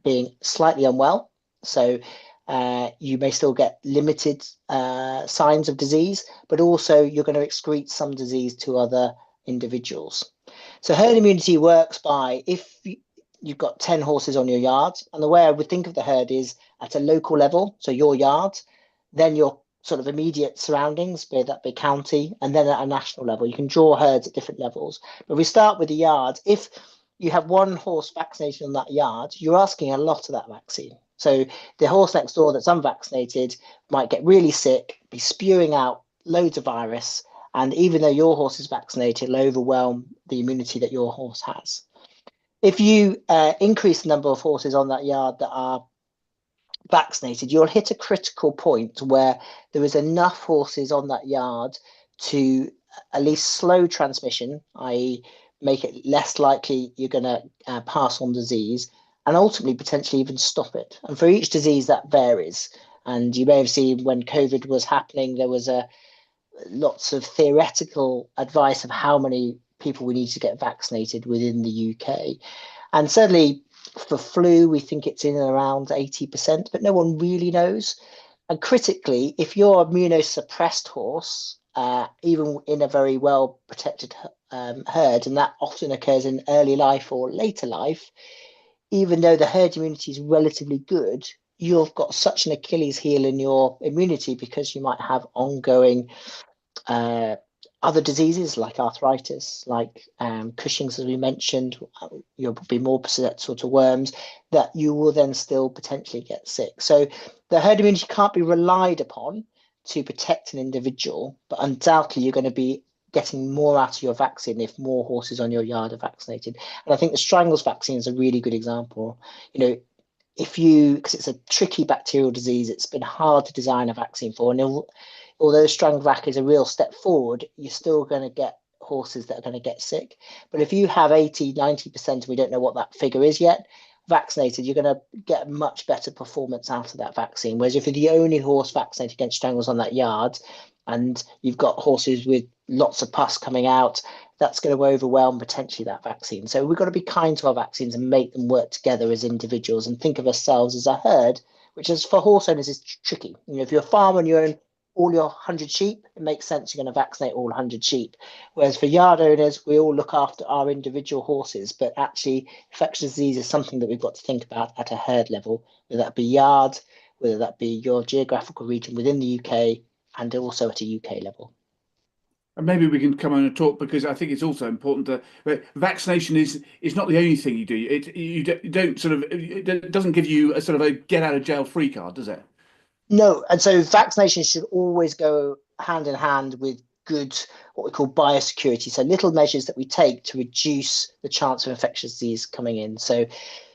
being slightly unwell. So you may still get limited signs of disease, but also you're going to excrete some disease to other individuals. So herd immunity works by, if you've got 10 horses on your yard, and the way I would think of the herd is at a local level, so your yard, then your sort of immediate surroundings, be that be county, and then at a national level. You can draw herds at different levels. But we start with the yard. If you have one horse vaccination on that yard, you're asking a lot of that vaccine. So the horse next door that's unvaccinated might get really sick, be spewing out loads of virus, and even though your horse is vaccinated, it'll overwhelm the immunity that your horse has. If you increase the number of horses on that yard that are vaccinated, you'll hit a critical point where there is enough horses on that yard to at least slow transmission, i.e. make it less likely you're going to pass on disease, and ultimately potentially even stop it. And for each disease that varies. And you may have seen when COVID was happening, there was lots of theoretical advice of how many people we need to get vaccinated within the UK. And certainly for flu, we think it's in and around 80%, but no one really knows. And critically, if you're a immunosuppressed horse, even in a very well protected herd, and that often occurs in early life or later life, even though the herd immunity is relatively good, you've got such an Achilles heel in your immunity because you might have ongoing other diseases like arthritis, like Cushing's, as we mentioned. You'll be more susceptible to worms, that you will then still potentially get sick. So the herd immunity can't be relied upon to protect an individual, but undoubtedly you're going to be getting more out of your vaccine if more horses on your yard are vaccinated. And I think the Strangles vaccine is a really good example. You know, because it's a tricky bacterial disease, it's been hard to design a vaccine for. And although Strangvac is a real step forward, you're still going to get horses that are going to get sick. But if you have 80, 90%, and we don't know what that figure is yet, vaccinated, you're going to get much better performance out of that vaccine. Whereas if you're the only horse vaccinated against strangles on that yard, and you've got horses with lots of pus coming out, that's going to overwhelm potentially that vaccine. So we've got to be kind to our vaccines and make them work together as individuals and think of ourselves as a herd, which is for horse owners is tricky. You know, if you're a farmer and you own all your 100 sheep, it makes sense you're going to vaccinate all 100 sheep. Whereas for yard owners, we all look after our individual horses, but actually infectious disease is something that we've got to think about at a herd level, whether that be yard, whether that be your geographical region within the UK, and also at a UK level. And maybe we can come on and talk, because I think it's also important that vaccination is not the only thing you do. You don't sort of, it doesn't give you a sort of a get out of jail free card, does it? No, and so vaccination should always go hand in hand with good, what we call biosecurity. So little measures that we take to reduce the chance of infectious disease coming in. So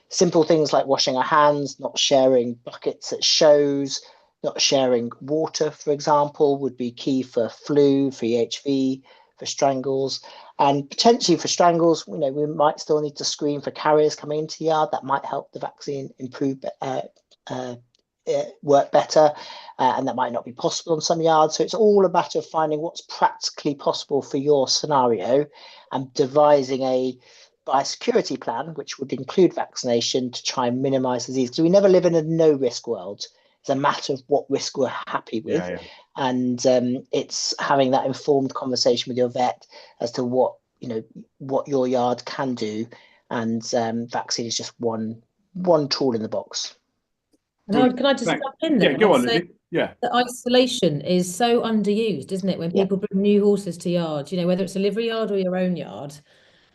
simple things like washing our hands, not sharing buckets at shows, not sharing water, for example, would be key for flu, for EHV, for strangles. And potentially for strangles, you know, we might still need to screen for carriers coming into the yard. That might help the vaccine improve, work better, and that might not be possible on some yards. So it's all a matter of finding what's practically possible for your scenario and devising a biosecurity plan, which would include vaccination to try and minimize disease. Because we never live in a no-risk world. It's a matter of what risk we're happy with. Yeah. And it's having that informed conversation with your vet as to what your yard can do. And vaccine is just one tool in the box. And can I just jump in there? Yeah, go on, Say Lizzie. Yeah. that isolation is so underused, isn't it? When people bring new horses to yards, you know, whether it's a livery yard or your own yard,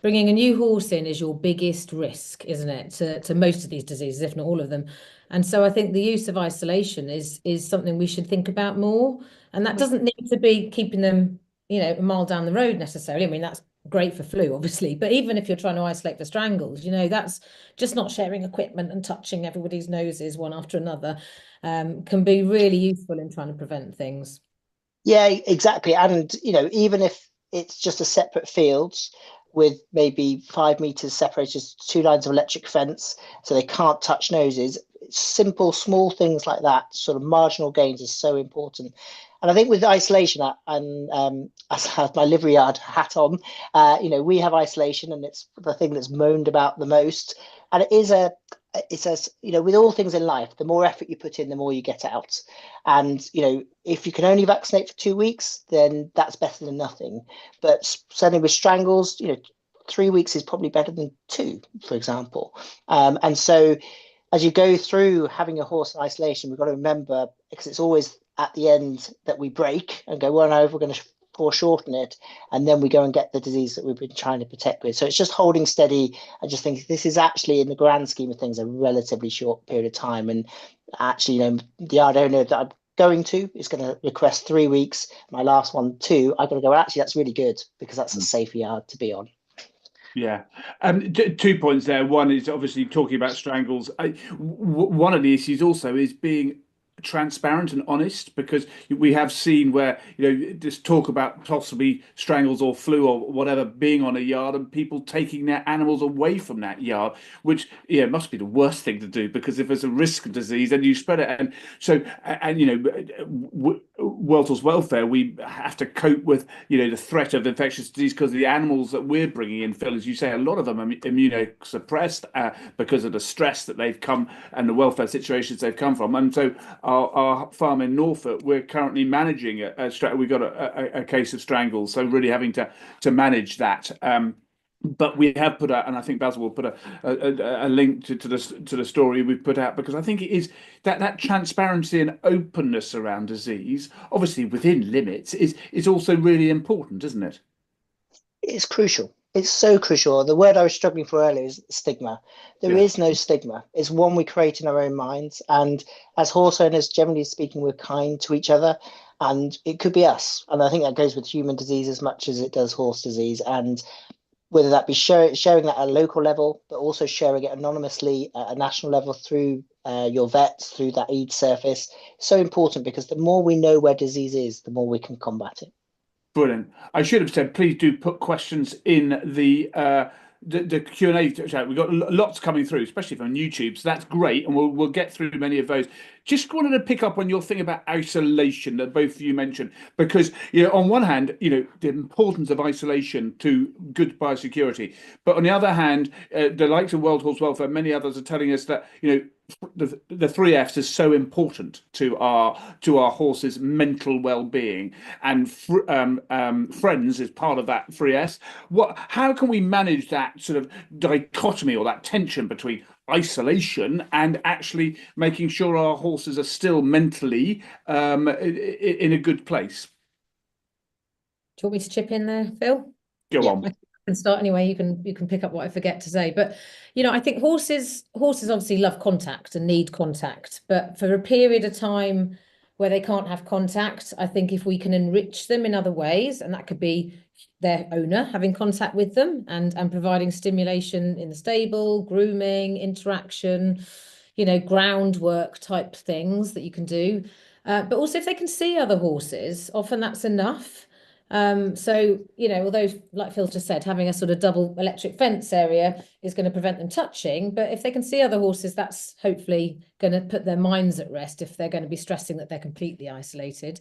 bringing a new horse in is your biggest risk, isn't it, to most of these diseases, if not all of them. And so I think the use of isolation is something we should think about more. And that doesn't need to be keeping them, you know, a mile down the road necessarily. I mean, that's great for flu, obviously, but even if you're trying to isolate for strangles, you know, that's just not sharing equipment and touching everybody's noses one after another, can be really useful in trying to prevent things. Yeah, exactly. And, you know, even if it's just a separate fields with maybe 5 meters separated, 2 lines of electric fence, so they can't touch noses, simple, small things like that, sort of marginal gains are so important. And I think with isolation, and as I have my livery yard hat on, you know, we have isolation, and it's the thing that's moaned about the most. And it's a, you know, with all things in life, the more effort you put in, the more you get out. And, you know, if you can only vaccinate for 2 weeks, then that's better than nothing. But certainly with strangles, you know, 3 weeks is probably better than 2, for example. And so as you go through having a horse in isolation, we've got to remember, because it's always at the end that we break and go, well, no, we're going to foreshorten it, and then we go and get the disease that we've been trying to protect with. So it's just holding steady. I just think this is actually, in the grand scheme of things, a relatively short period of time. And actually, the yard owner that I'm going to is going to request 3 weeks. My last one 2. I've got to go, actually, that's really good, because that's a safer yard to be on. Yeah. 2 points there. One is obviously talking about strangles. One of the issues also is being transparent and honest, because we have seen where this talk about possibly strangles or flu or whatever being on a yard and people taking their animals away from that yard, which must be the worst thing to do, because if there's a risk of disease then you spread it. And so World Health Welfare, we have to cope with the threat of infectious disease, because the animals that we're bringing in, Phil, as you say, a lot of them are immunosuppressed because of the stress that they've come and the welfare situations they've come from. And so our farm in Norfolk, we're currently managing we've got a case of strangles, so really having to manage that. But we have put out, and I think Basil will put a link to the story we've put out, because I think it is that transparency and openness around disease, obviously within limits, is also really important, isn't it? It's crucial. It's so crucial. The word I was struggling for earlier is stigma. There is no stigma. It's one we create in our own minds. And as horse owners, generally speaking, we're kind to each other. And it could be us. And I think that goes with human disease as much as it does horse disease. And whether that be sharing that at a local level, but also sharing it anonymously at a national level through your vets, through that aid surface, so important, because the more we know where disease is, the more we can combat it. Brilliant. I should have said, please do put questions in the Q&A chat. We've got lots coming through, especially from YouTube, so that's great, and we'll get through many of those. Just wanted to pick up on your thing about isolation that both of you mentioned, because on one hand, the importance of isolation to good biosecurity, but on the other hand, the likes of World Horse Welfare, many others are telling us that the 3 Fs is so important to our horses' mental well-being, and friends is part of that 3S. How can we manage that sort of dichotomy or that tension between isolation and actually making sure our horses are still mentally in a good place? Do you want me to chip in there, Phil? Go on. I can start anyway. You can pick up what I forget to say. But I think horses obviously love contact and need contact. But for a period of time where they can't have contact, I think if we can enrich them in other ways, and that could be their owner having contact with them and providing stimulation in the stable, grooming, interaction, groundwork type things that you can do. But also if they can see other horses, often that's enough. So, although, like Phil just said, having a sort of double electric fence area is going to prevent them touching, but if they can see other horses, that's hopefully going to put their minds at rest if they're going to be stressing that they're completely isolated.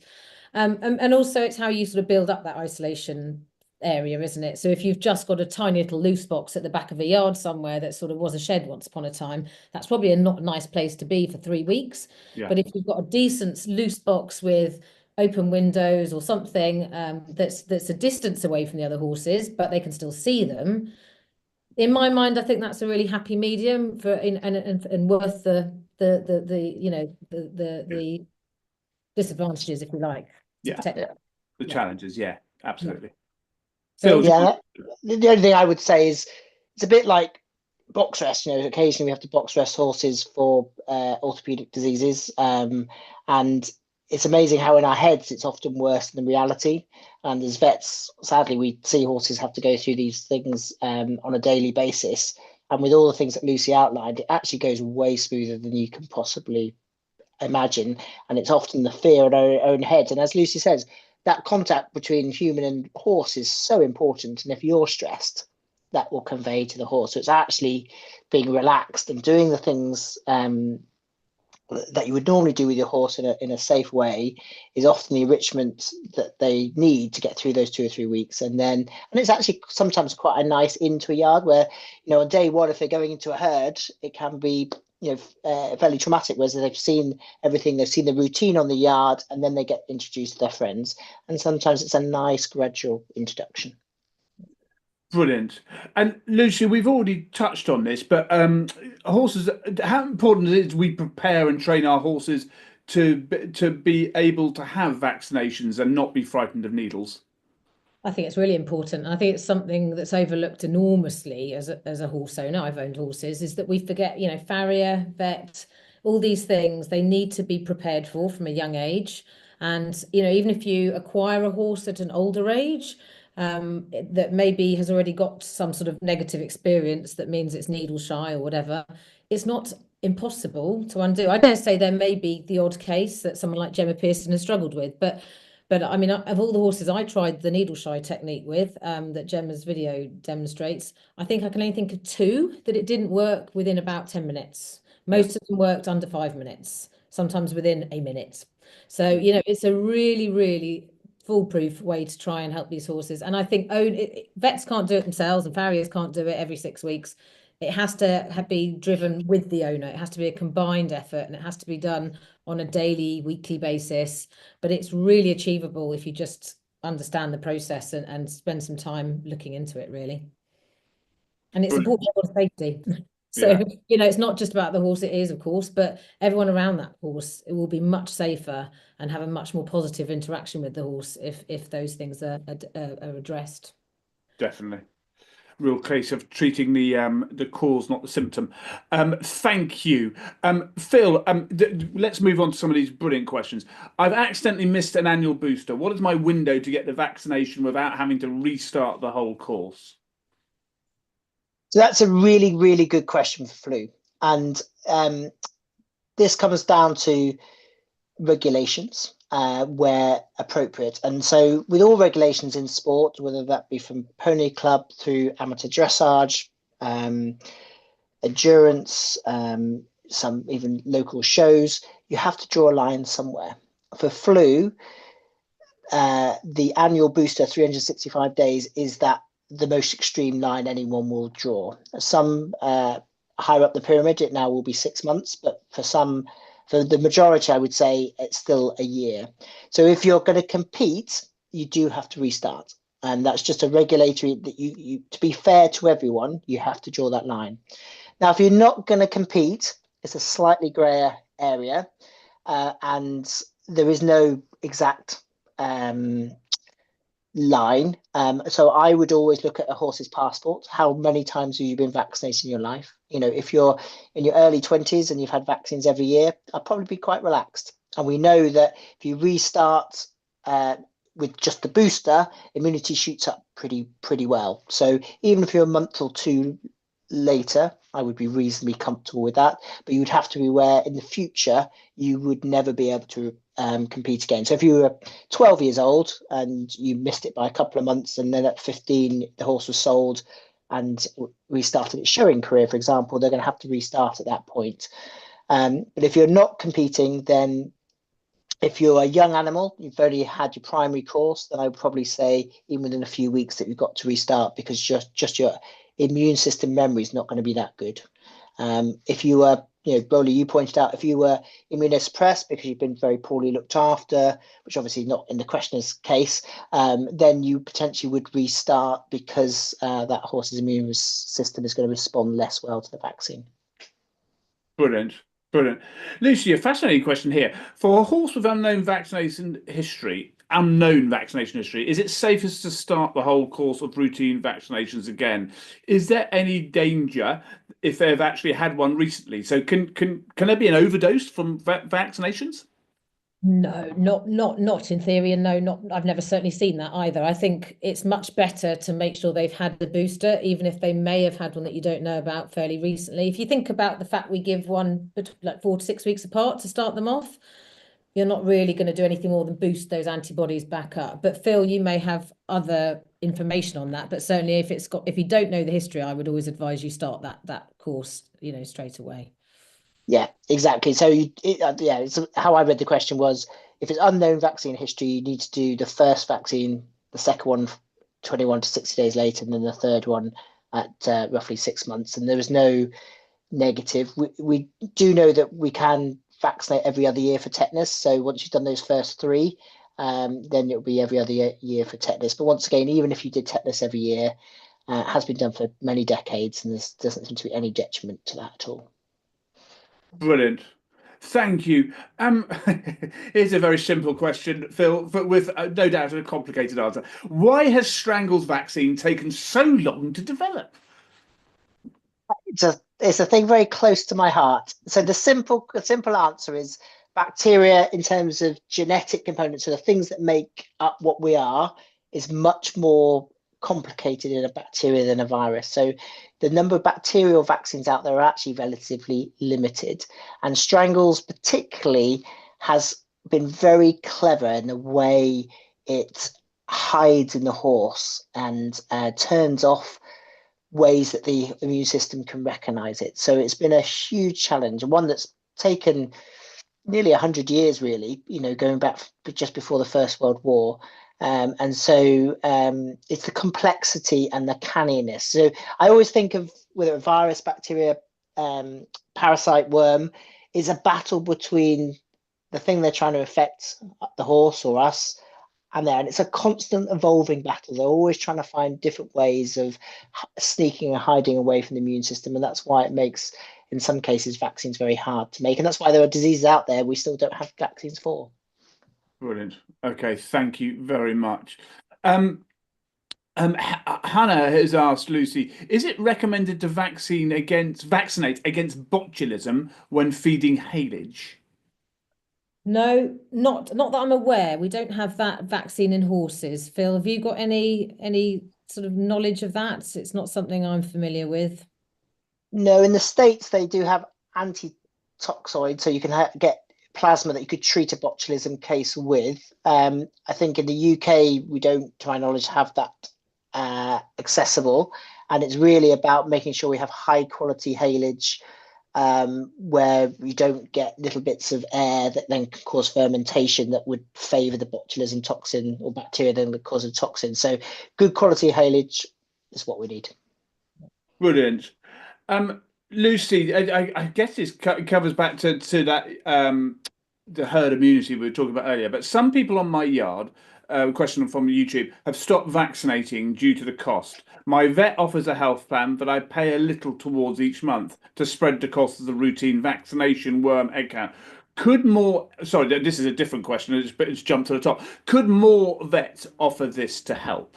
And also it's how you sort of build up that isolation area, isn't it? So if you've just got a tiny little loose box at the back of a yard somewhere that sort of was a shed once upon a time, that's probably a not nice place to be for 3 weeks. Yeah. But if you've got a decent loose box with open windows or something that's a distance away from the other horses, but they can still see them, in my mind, I think that's a really happy medium for and worth the disadvantages, if you like. The challenges, absolutely. So the only thing I would say is it's a bit like box rest. Occasionally we have to box rest horses for orthopedic diseases, and it's amazing how in our heads it's often worse than reality. And as vets, sadly, we see horses have to go through these things on a daily basis. And with all the things that Lucy outlined, it actually goes way smoother than you can possibly imagine. And it's often the fear in our own heads. And as Lucy says, that contact between human and horse is so important. And if you're stressed, that will convey to the horse. So it's actually being relaxed and doing the things that you would normally do with your horse in a safe way is often the enrichment that they need to get through those 2 or 3 weeks. And it's actually sometimes quite a nice into a yard where, on day one, if they're going into a herd, it can be fairly traumatic, whereas they've seen everything, they've seen the routine on the yard, and then they get introduced to their friends. And sometimes it's a nice gradual introduction. Brilliant. And Lucy, we've already touched on this, but horses, how important is it we prepare and train our horses to be able to have vaccinations and not be frightened of needles? I think it's really important. I think it's something that's overlooked enormously as a horse owner. I've owned horses, is that we forget, you know, farrier, vet, all these things, they need to be prepared for from a young age. And, you know, even if you acquire a horse at an older age, that maybe has already got some sort of negative experience that means it's needle shy or whatever, it's not impossible to undo. I dare say there may be the odd case that someone like Gemma Pearson has struggled with, but I mean, of all the horses I tried the needle shy technique with, that Gemma's video demonstrates, I think I can only think of 2 that it didn't work within about 10 minutes. Most of them worked under 5 minutes, sometimes within a minute. So, you know, it's a really, really foolproof way to try and help these horses. And I think vets can't do it themselves, and farriers can't do it every 6 weeks. It has to be driven with the owner. It has to be a combined effort, and it has to be done on a daily, weekly basis. But it's really achievable if you just understand the process and spend some time looking into it, really. And it supports everyone's safety. So, Yeah. you know, it's not just about the horse, it is, of course, but everyone around that horse, it will be much safer and have a much more positive interaction with the horse if those things are addressed. Definitely. Real case of treating the cause, not the symptom. Thank you. Phil, let's move on to some of these brilliant questions. I've accidentally missed an annual booster. What is my window to get the vaccination without having to restart the whole course? So that's a really, really good question for flu. And this comes down to regulations where appropriate. And so with all regulations in sport, whether that be from pony club through amateur dressage, endurance, some even local shows, you have to draw a line somewhere. For flu, the annual booster 365 days is that the most extreme line anyone will draw. Some higher up the pyramid, it now will be 6 months, but for the majority, I would say it's still a year. So if you're going to compete, you do have to restart. And that's just a regulatory that you to be fair to everyone, you have to draw that line. Now, if you're not going to compete, it's a slightly grayer area, and there is no exact line. So I would always look at a horse's passport. How many times have you been vaccinated in your life? You know, if you're in your early 20s and you've had vaccines every year, I'd probably be quite relaxed. And we know that if you restart with just the booster, immunity shoots up pretty well. So even if you're a month or 2 later, I would be reasonably comfortable with that. But you'd have to be aware in the future, you would never be able to compete again. So if you were 12 years old and you missed it by a couple of months, and then at 15 the horse was sold and restarted its showing career, for example, they're going to have to restart at that point. But if you're not competing, then if you're a young animal, you've only had your primary course, then I would probably say even within a few weeks that you've got to restart, because just your immune system memory is not going to be that good. If you were, you know, Bowley, you pointed out, if you were immunosuppressed because you've been very poorly looked after, which obviously not in the questioner's case, then you potentially would restart because that horse's immune system is going to respond less well to the vaccine. Brilliant. Brilliant. Lucy, a fascinating question here. For a horse with unknown vaccination history, is it safest to start the whole course of routine vaccinations again? Is there any danger if they've actually had one recently? So can there be an overdose from vaccinations? No, not in theory, and no, I've never certainly seen that either. I think it's much better to make sure they've had the booster, even if they may have had one that you don't know about fairly recently. If you think about the fact we give one like 4 to 6 weeks apart to start them off, you're not really going to do anything more than boost those antibodies back up. But Phil, you may have other information on that, but certainly if you don't know the history, I would always advise you start that course, you know, straight away. Yeah, exactly. So it's how I read the question was, if it's unknown vaccine history, you need to do the first vaccine, the second one 21 to 60 days later, and then the third one at roughly 6 months. And there was no negative. We do know that we can vaccinate every other year for tetanus. So once you've done those first 3, then it'll be every other year for tetanus. But once again, even if you did tetanus every year, it has been done for many decades, and there doesn't seem to be any detriment to that at all. Brilliant. Thank you. Here's a very simple question, Phil, but with no doubt a complicated answer. Why has Strangles vaccine taken so long to develop? It's a thing very close to my heart. So the simple answer is bacteria, in terms of genetic components, so the things that make up what we are, is much more complicated in a bacteria than a virus. So the number of bacterial vaccines out there are actually relatively limited. And Strangles particularly has been very clever in the way it hides in the horse and turns off ways that the immune system can recognize it. So it's been a huge challenge, and one that's taken nearly 100 years, really, going back just before the First World War. And so it's the complexity and the canniness. So I always think of whether a virus, bacteria, parasite, worm, is a battle between the thing they're trying to affect, the horse or us, and it's a constant evolving battle. They're always trying to find different ways of sneaking and hiding away from the immune system, and that's why it makes, in some cases, vaccines very hard to make, and that's why there are diseases out there we still don't have vaccines for. Brilliant. Okay, thank you very much. Hannah has asked Lucy, is it recommended to vaccinate against botulism when feeding haylage? No, not that I'm aware. We don't have that vaccine in horses. Phil, have you got any sort of knowledge of that? It's not something I'm familiar with. No, in the States they do have antitoxoid, so you can get plasma that you could treat a botulism case with. I think in the UK we don't, to my knowledge, have that accessible, and it's really about making sure we have high quality haylage, where we don't get little bits of air that then can cause fermentation that would favour the botulism toxin or bacteria then would cause a toxin. So good quality haylage is what we need. Brilliant. Lucy, I guess this covers back to that the herd immunity we were talking about earlier. But some people on my yard, question from YouTube, have stopped vaccinating due to the cost. My vet offers a health plan, but I pay a little towards each month to spread the cost of the routine vaccination, worm, egg count. Could more? Sorry, this is a different question. It's jumped to the top. Could more vets offer this to help?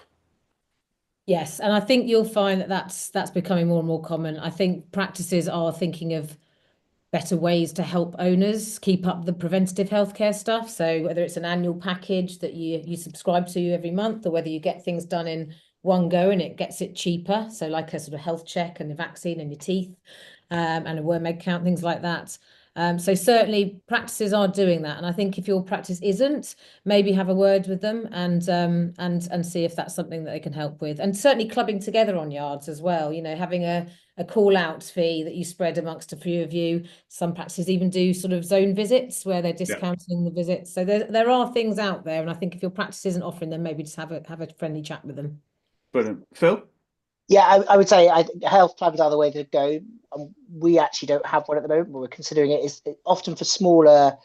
Yes, and I think you'll find that that's becoming more and more common. I think practices are thinking of better ways to help owners keep up the preventative healthcare stuff. So whether it's an annual package that you subscribe to every month, or whether you get things done in one go and it gets it cheaper. So like a sort of health check and the vaccine and your teeth, and a worm egg count, things like that. So certainly practices are doing that, and I think if your practice isn't, maybe have a word with them and see if that's something that they can help with. And certainly clubbing together on yards as well. Having a call out fee that you spread amongst a few of you. Some practices even do sort of zone visits where they're discounting the visits. So there are things out there, and I think if your practice isn't offering them, maybe just have a friendly chat with them. Brilliant. Phil? Yeah, I would say health plans are the way to go. We actually don't have one at the moment, but we're considering it. Is often for smaller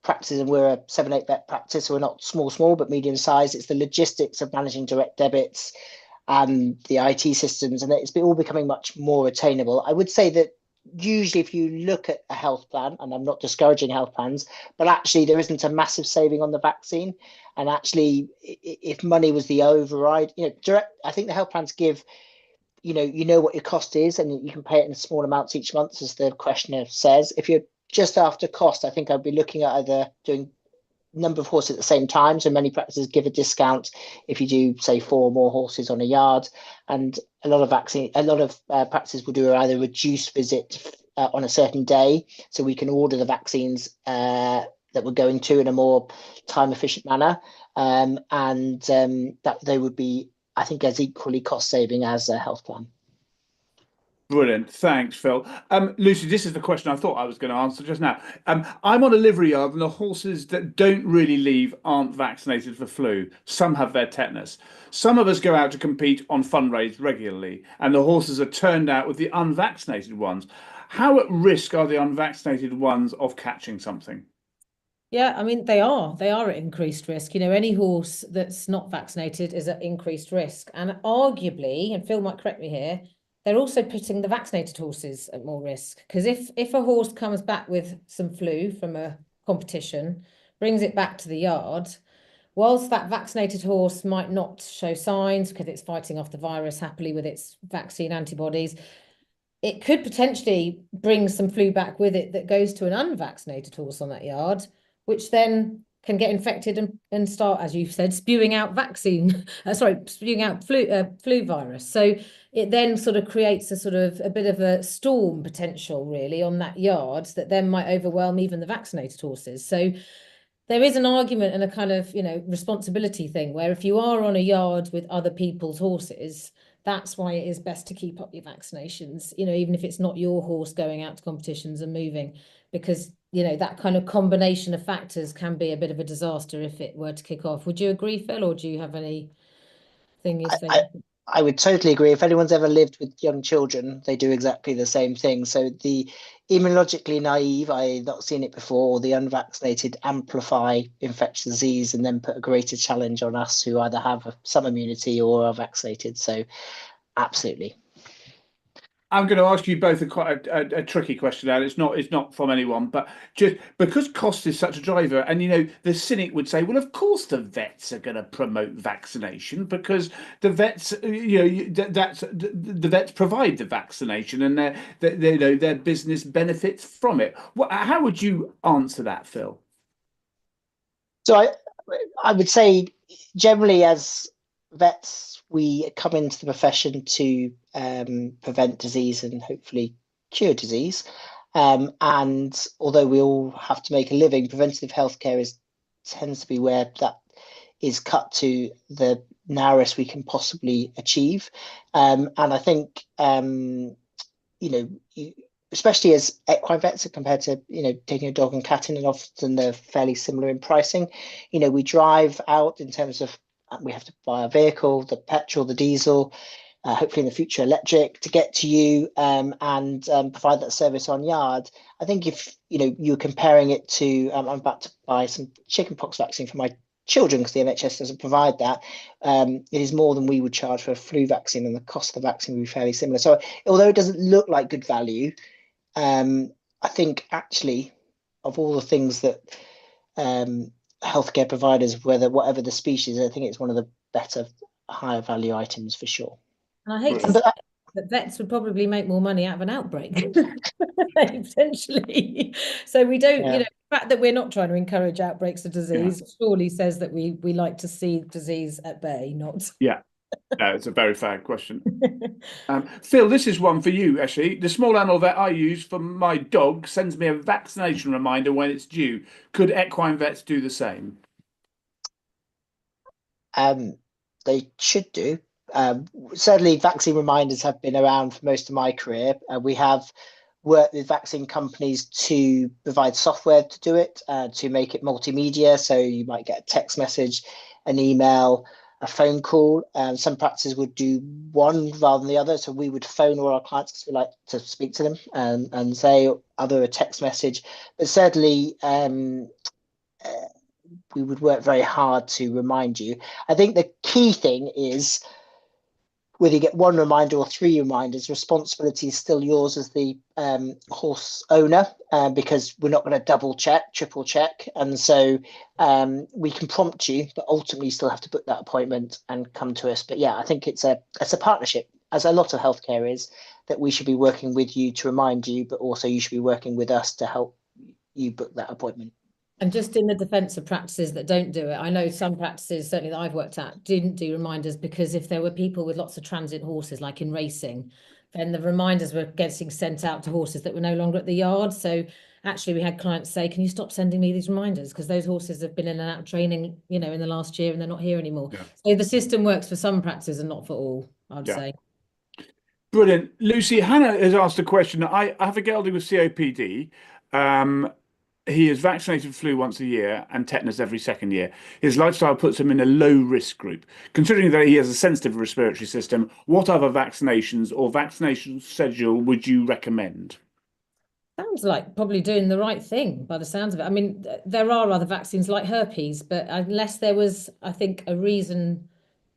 practices, and we're a 7-8 vet practice, so we're not small, but medium size. It's the logistics of managing direct debits and the IT systems, and it's all becoming much more attainable. I would say that usually if you look at a health plan, and I'm not discouraging health plans, but actually there isn't a massive saving on the vaccine. And actually, if money was the override, I think the health plans give, you know what your cost is, and you can pay it in small amounts each month, as the questionnaire says. If you're just after cost, I think I'd be looking at either doing number of horses at the same time. So many practices give a discount if you do, say, 4 or more horses on a yard, and a lot of practices will do either reduced visit on a certain day, so we can order the vaccines that we're going to in a more time efficient manner, and that they would be, I think, as equally cost saving as a health plan. Brilliant. Thanks, Phil. Lucy, this is the question I thought I was going to answer just now. I'm on a livery yard, and the horses that don't really leave aren't vaccinated for flu. Some have their tetanus. Some of us go out to compete on fundraise regularly, and the horses are turned out with the unvaccinated ones. How at risk are the unvaccinated ones of catching something? Yeah, I mean, they are at increased risk. Any horse that's not vaccinated is at increased risk. And arguably, and Phil might correct me here, they're also putting the vaccinated horses at more risk, because if a horse comes back with some flu from a competition, brings it back to the yard, whilst that vaccinated horse might not show signs because it's fighting off the virus happily with its vaccine antibodies, it could potentially bring some flu back with it that goes to an unvaccinated horse on that yard, which then can get infected and start, as you've said, spewing out spewing out flu virus. So it then sort of creates a bit of a storm potential really on that yard that then might overwhelm even the vaccinated horses. So there is an argument and a kind of, responsibility thing where if you are on a yard with other people's horses, that's why it is best to keep up your vaccinations, even if it's not your horse going out to competitions and moving, because, that kind of combination of factors can be a bit of a disaster if it were to kick off. Would you agree, Phil, or do you have anything you'd say? I would totally agree. If anyone's ever lived with young children, they do exactly the same thing. So the immunologically naive, I've not seen it before, or the unvaccinated amplify infectious disease and then put a greater challenge on us who either have some immunity or are vaccinated. So absolutely. I'm going to ask you both quite a tricky question, and it's not from anyone, but just because cost is such a driver, and the cynic would say, well, of course the vets are going to promote vaccination because the vets, that's the vets provide the vaccination, and their business benefits from it. How would you answer that, Phil? So I would say generally as vets, we come into the profession to prevent disease and hopefully cure disease. And although we all have to make a living, preventative healthcare tends to be where that is cut to the narrowest we can possibly achieve. And I think, especially as equine vets compared to, taking a dog and cat in, and often they're fairly similar in pricing. We drive out in terms of, we have to buy a vehicle, the petrol, the diesel, hopefully in the future electric, to get to you and provide that service on yard. I think if you're comparing it to, I'm about to buy some chickenpox vaccine for my children because the NHS doesn't provide that. It is more than we would charge for a flu vaccine, and the cost of the vaccine would be fairly similar. So although it doesn't look like good value, I think actually of all the things that healthcare providers, whatever the species, I think it's one of the better, higher value items for sure. And I hate to say that vets would probably make more money out of an outbreak potentially. So we don't, the fact that we're not trying to encourage outbreaks of disease surely says that we like to see disease at bay, not. Yeah. It's a very fair question. Phil, this is one for you, actually. The small animal vet I use for my dog sends me a vaccination reminder when it's due. Could equine vets do the same? They should do. Certainly, vaccine reminders have been around for most of my career. We have worked with vaccine companies to provide software to do it, to make it multimedia. So you might get a text message, an email, a phone call. Some practices would do one rather than the other. So we would phone all our clients because we like to speak to them and say other a text message. But certainly, we would work very hard to remind you. I think the key thing is whether you get one reminder or three reminders, responsibility is still yours as the horse owner, because we're not going to double check, triple check. And so we can prompt you, but ultimately you still have to book that appointment and come to us. But yeah, I think it's a partnership, as a lot of healthcare is, that we should be working with you to remind you, but also you should be working with us to help you book that appointment. And just in the defence of practices that don't do it, I know some practices, certainly that I've worked at, didn't do reminders because if there were people with lots of transit horses, like in racing, then the reminders were getting sent out to horses that were no longer at the yard. So actually we had clients say, can you stop sending me these reminders? Because those horses have been in and out of training, in the last year and they're not here anymore. Yeah. So the system works for some practices and not for all, I'd say. Brilliant. Lucy, Hannah has asked a question. I have a gelding with COPD. He is vaccinated for flu once a year and tetanus every second year. His lifestyle puts him in a low-risk group. Considering that he has a sensitive respiratory system, what other vaccinations or vaccination schedule would you recommend? Sounds like probably doing the right thing by the sounds of it. I mean, there are other vaccines like herpes, but unless there was, I think, a reason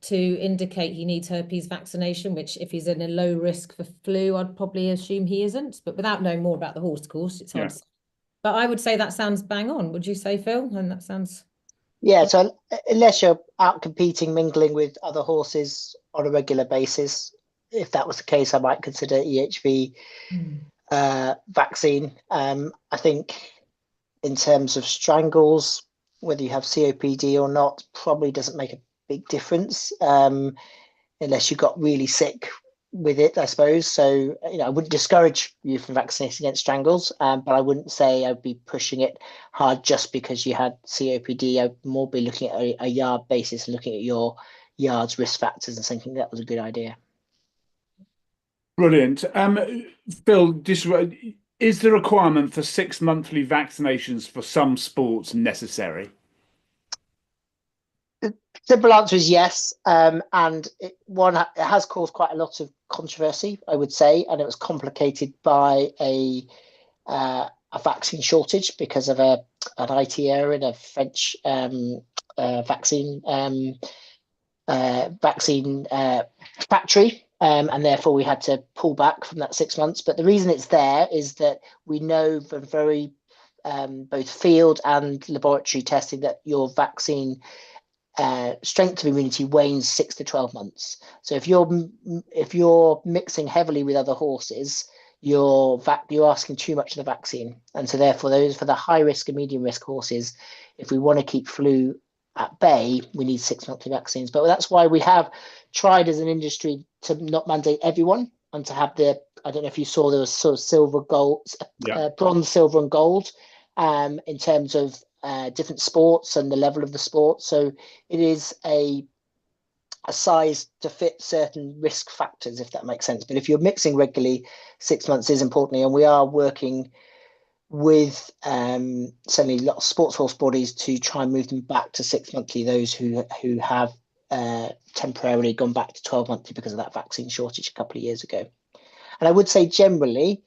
to indicate he needs herpes vaccination, which if he's in a low risk for flu, I'd probably assume he isn't. But without knowing more about the horse, of course, it's hard to say. But I would say that sounds bang on. Would you say, Phil? And that sounds... Yeah, so unless you're out competing, mingling with other horses on a regular basis, if that was the case, I might consider EHV vaccine. I think in terms of strangles, whether you have COPD or not, probably doesn't make a big difference unless you got really sick with it, I suppose. So, I wouldn't discourage you from vaccinating against strangles, but I wouldn't say I'd be pushing it hard just because you had COPD. I'd more be looking at a yard basis and looking at your yard's risk factors and thinking that was a good idea. Brilliant. Phil, is the requirement for 6 monthly vaccinations for some sports necessary? The simple answer is yes, and it has caused quite a lot of controversy, I would say, and it was complicated by a vaccine shortage because of an IT error in a French vaccine factory. And therefore we had to pull back from that 6 months. But the reason it's there is that we know from very both field and laboratory testing that your vaccine strength of immunity wanes 6 to 12 months. So if you're mixing heavily with other horses, you're asking too much of the vaccine. And so therefore those for the high risk and medium risk horses, if we want to keep flu at bay, we need 6 monthly vaccines. But that's why we have tried as an industry to not mandate everyone and to have I don't know if you saw, there was sort of silver, gold, bronze, silver and gold in terms of different sports and the level of the sport. So it is a size to fit certain risk factors, if that makes sense. But if you're mixing regularly, 6 months is importantly, and we are working with certainly a lot of sports horse bodies to try and move them back to 6 monthly, those who have temporarily gone back to 12 monthly because of that vaccine shortage a couple of years ago. And I would say generally,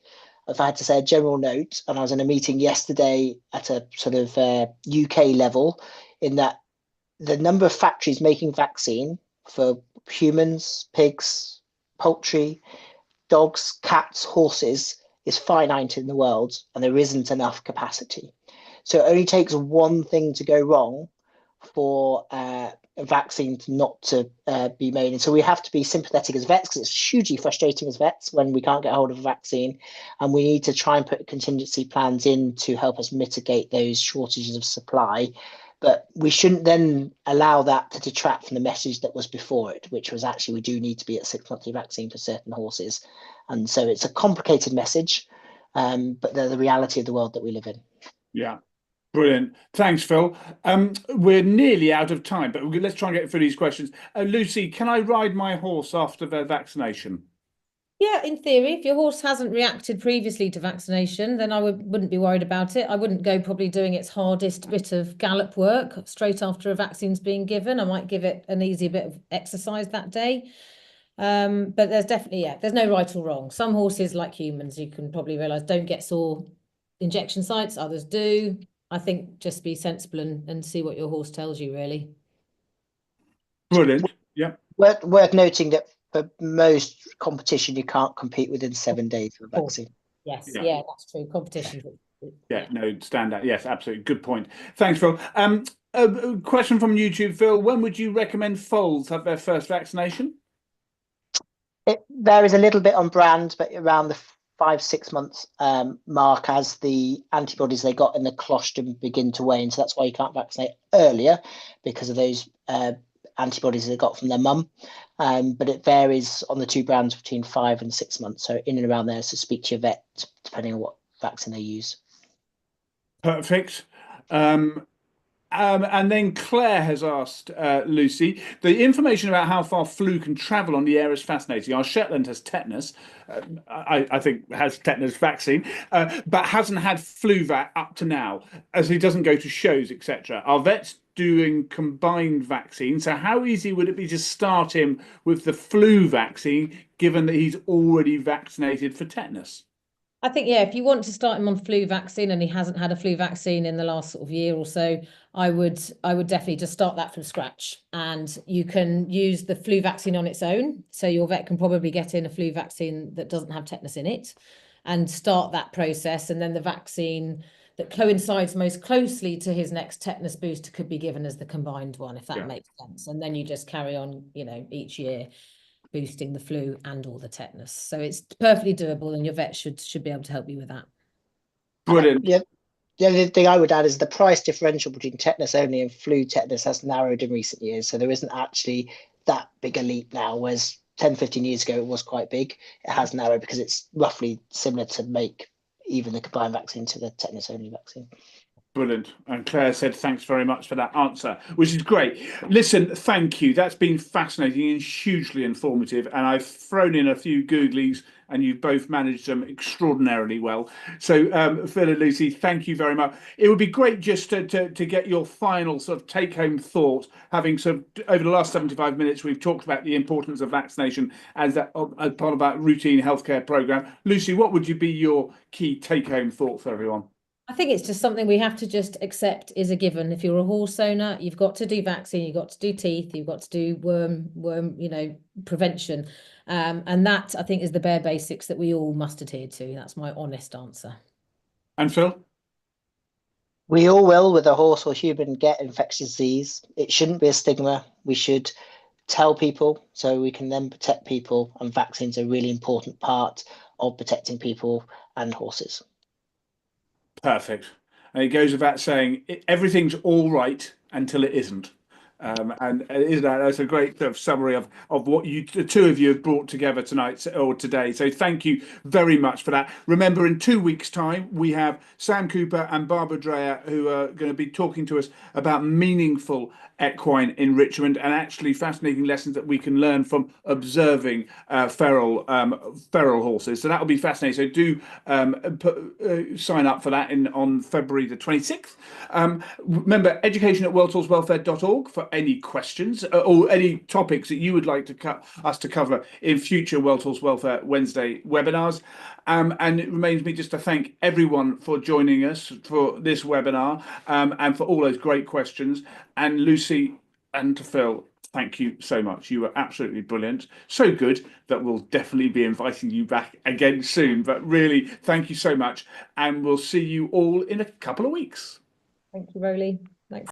if I had to say a general note, and I was in a meeting yesterday at a sort of UK level, in that the number of factories making vaccine for humans, pigs, poultry, dogs, cats, horses is finite in the world, and there isn't enough capacity. So it only takes one thing to go wrong for a vaccine not to be made. And so we have to be sympathetic as vets, because it's hugely frustrating as vets when we can't get hold of a vaccine, and we need to try and put contingency plans in to help us mitigate those shortages of supply. But we shouldn't then allow that to detract from the message that was before it, which was actually we do need to be at 6 monthly vaccine for certain horses. And so it's a complicated message, but they're the reality of the world that we live in. Yeah. Brilliant. Thanks, Phil. We're nearly out of time, but let's try and get through these questions. Lucy, can I ride my horse after their vaccination? Yeah, in theory, if your horse hasn't reacted previously to vaccination, then I wouldn't be worried about it. I wouldn't go probably doing its hardest bit of gallop work straight after a vaccine's being given. I might give it an easy bit of exercise that day. But there's definitely, there's no right or wrong. Some horses, like humans, you can probably realise, don't get sore injection sites, others do. I think just be sensible and see what your horse tells you, really. Brilliant. Yeah. Worth noting that for most competition, you can't compete within 7 days of a vaccine. Yes, yeah, that's true. Competition. Yeah, no, standout. Yes, absolutely. Good point. Thanks, Phil. A question from YouTube, Phil. When would you recommend foals have their first vaccination? It varies a little bit on brand, but around the 5-6 months mark, as the antibodies they got in the colostrum begin to wane. So that's why you can't vaccinate earlier, because of those antibodies they got from their mum. But it varies on the two brands between 5 and 6 months. So in and around there, so speak to your vet depending on what vaccine they use. Perfect. And then Claire has asked, Lucy, the information about how far flu can travel on the air is fascinating. Our Shetland has tetanus, I think has tetanus vaccine, but hasn't had flu vac up to now, as he doesn't go to shows, etc. Our vets doing combined vaccine. So how easy would it be to start him with the flu vaccine, given that he's already vaccinated for tetanus? I think, yeah, if you want to start him on flu vaccine and he hasn't had a flu vaccine in the last sort of year or so, I would definitely just start that from scratch. And you can use the flu vaccine on its own. So your vet can probably get in a flu vaccine that doesn't have tetanus in it and start that process. And then the vaccine that coincides most closely to his next tetanus booster could be given as the combined one, if that makes sense. And then you just carry on, each year boosting the flu and all the tetanus. So it's perfectly doable, and your vet should be able to help you with that. Brilliant. Yeah. The only thing I would add is the price differential between tetanus only and flu tetanus has narrowed in recent years. So there isn't actually that big a leap now, whereas 10, 15 years ago, it was quite big. It has narrowed because it's roughly similar to make even the combined vaccine to the tetanus only vaccine. Brilliant. And Claire said, thanks very much for that answer, which is great. Listen, thank you. That's been fascinating and hugely informative. And I've thrown in a few Googlies and you've both managed them extraordinarily well. So, Phil and Lucy, thank you very much. It would be great just to get your final sort of take-home thought, having sort of over the last 75 minutes, we've talked about the importance of vaccination as part of that routine healthcare programme. Lucy, what would you be your key take-home thought for everyone? I think it's just something we have to just accept is a given. If you're a horse owner, you've got to do vaccine, you've got to do teeth, you've got to do worm, prevention. And that, I think, is the bare basics that we all must adhere to. That's my honest answer. And Phil? We all will, with a horse or human, get infectious disease. It shouldn't be a stigma. We should tell people so we can then protect people. And vaccines are a really important part of protecting people and horses. Perfect. And it goes without saying, everything's all right until it isn't. And isn't that's a great sort of summary of what the two of you have brought together tonight or today. So thank you very much for that. Remember, in 2 weeks' time, we have Sam Cooper and Barbara Dreyer who are going to be talking to us about meaningful equine enrichment and actually fascinating lessons that we can learn from observing feral horses. So that will be fascinating. So do sign up for that on February the 26th. Remember, education@worldhorsewelfare.org for any questions or any topics that you would like us to cover in future World Horse Welfare Wednesday webinars. And it remains me just to thank everyone for joining us for this webinar and for all those great questions. And Lucy and Phil, thank you so much. You were absolutely brilliant. So good that we'll definitely be inviting you back again soon. But really, thank you so much. And we'll see you all in a couple of weeks. Thank you, Rowley.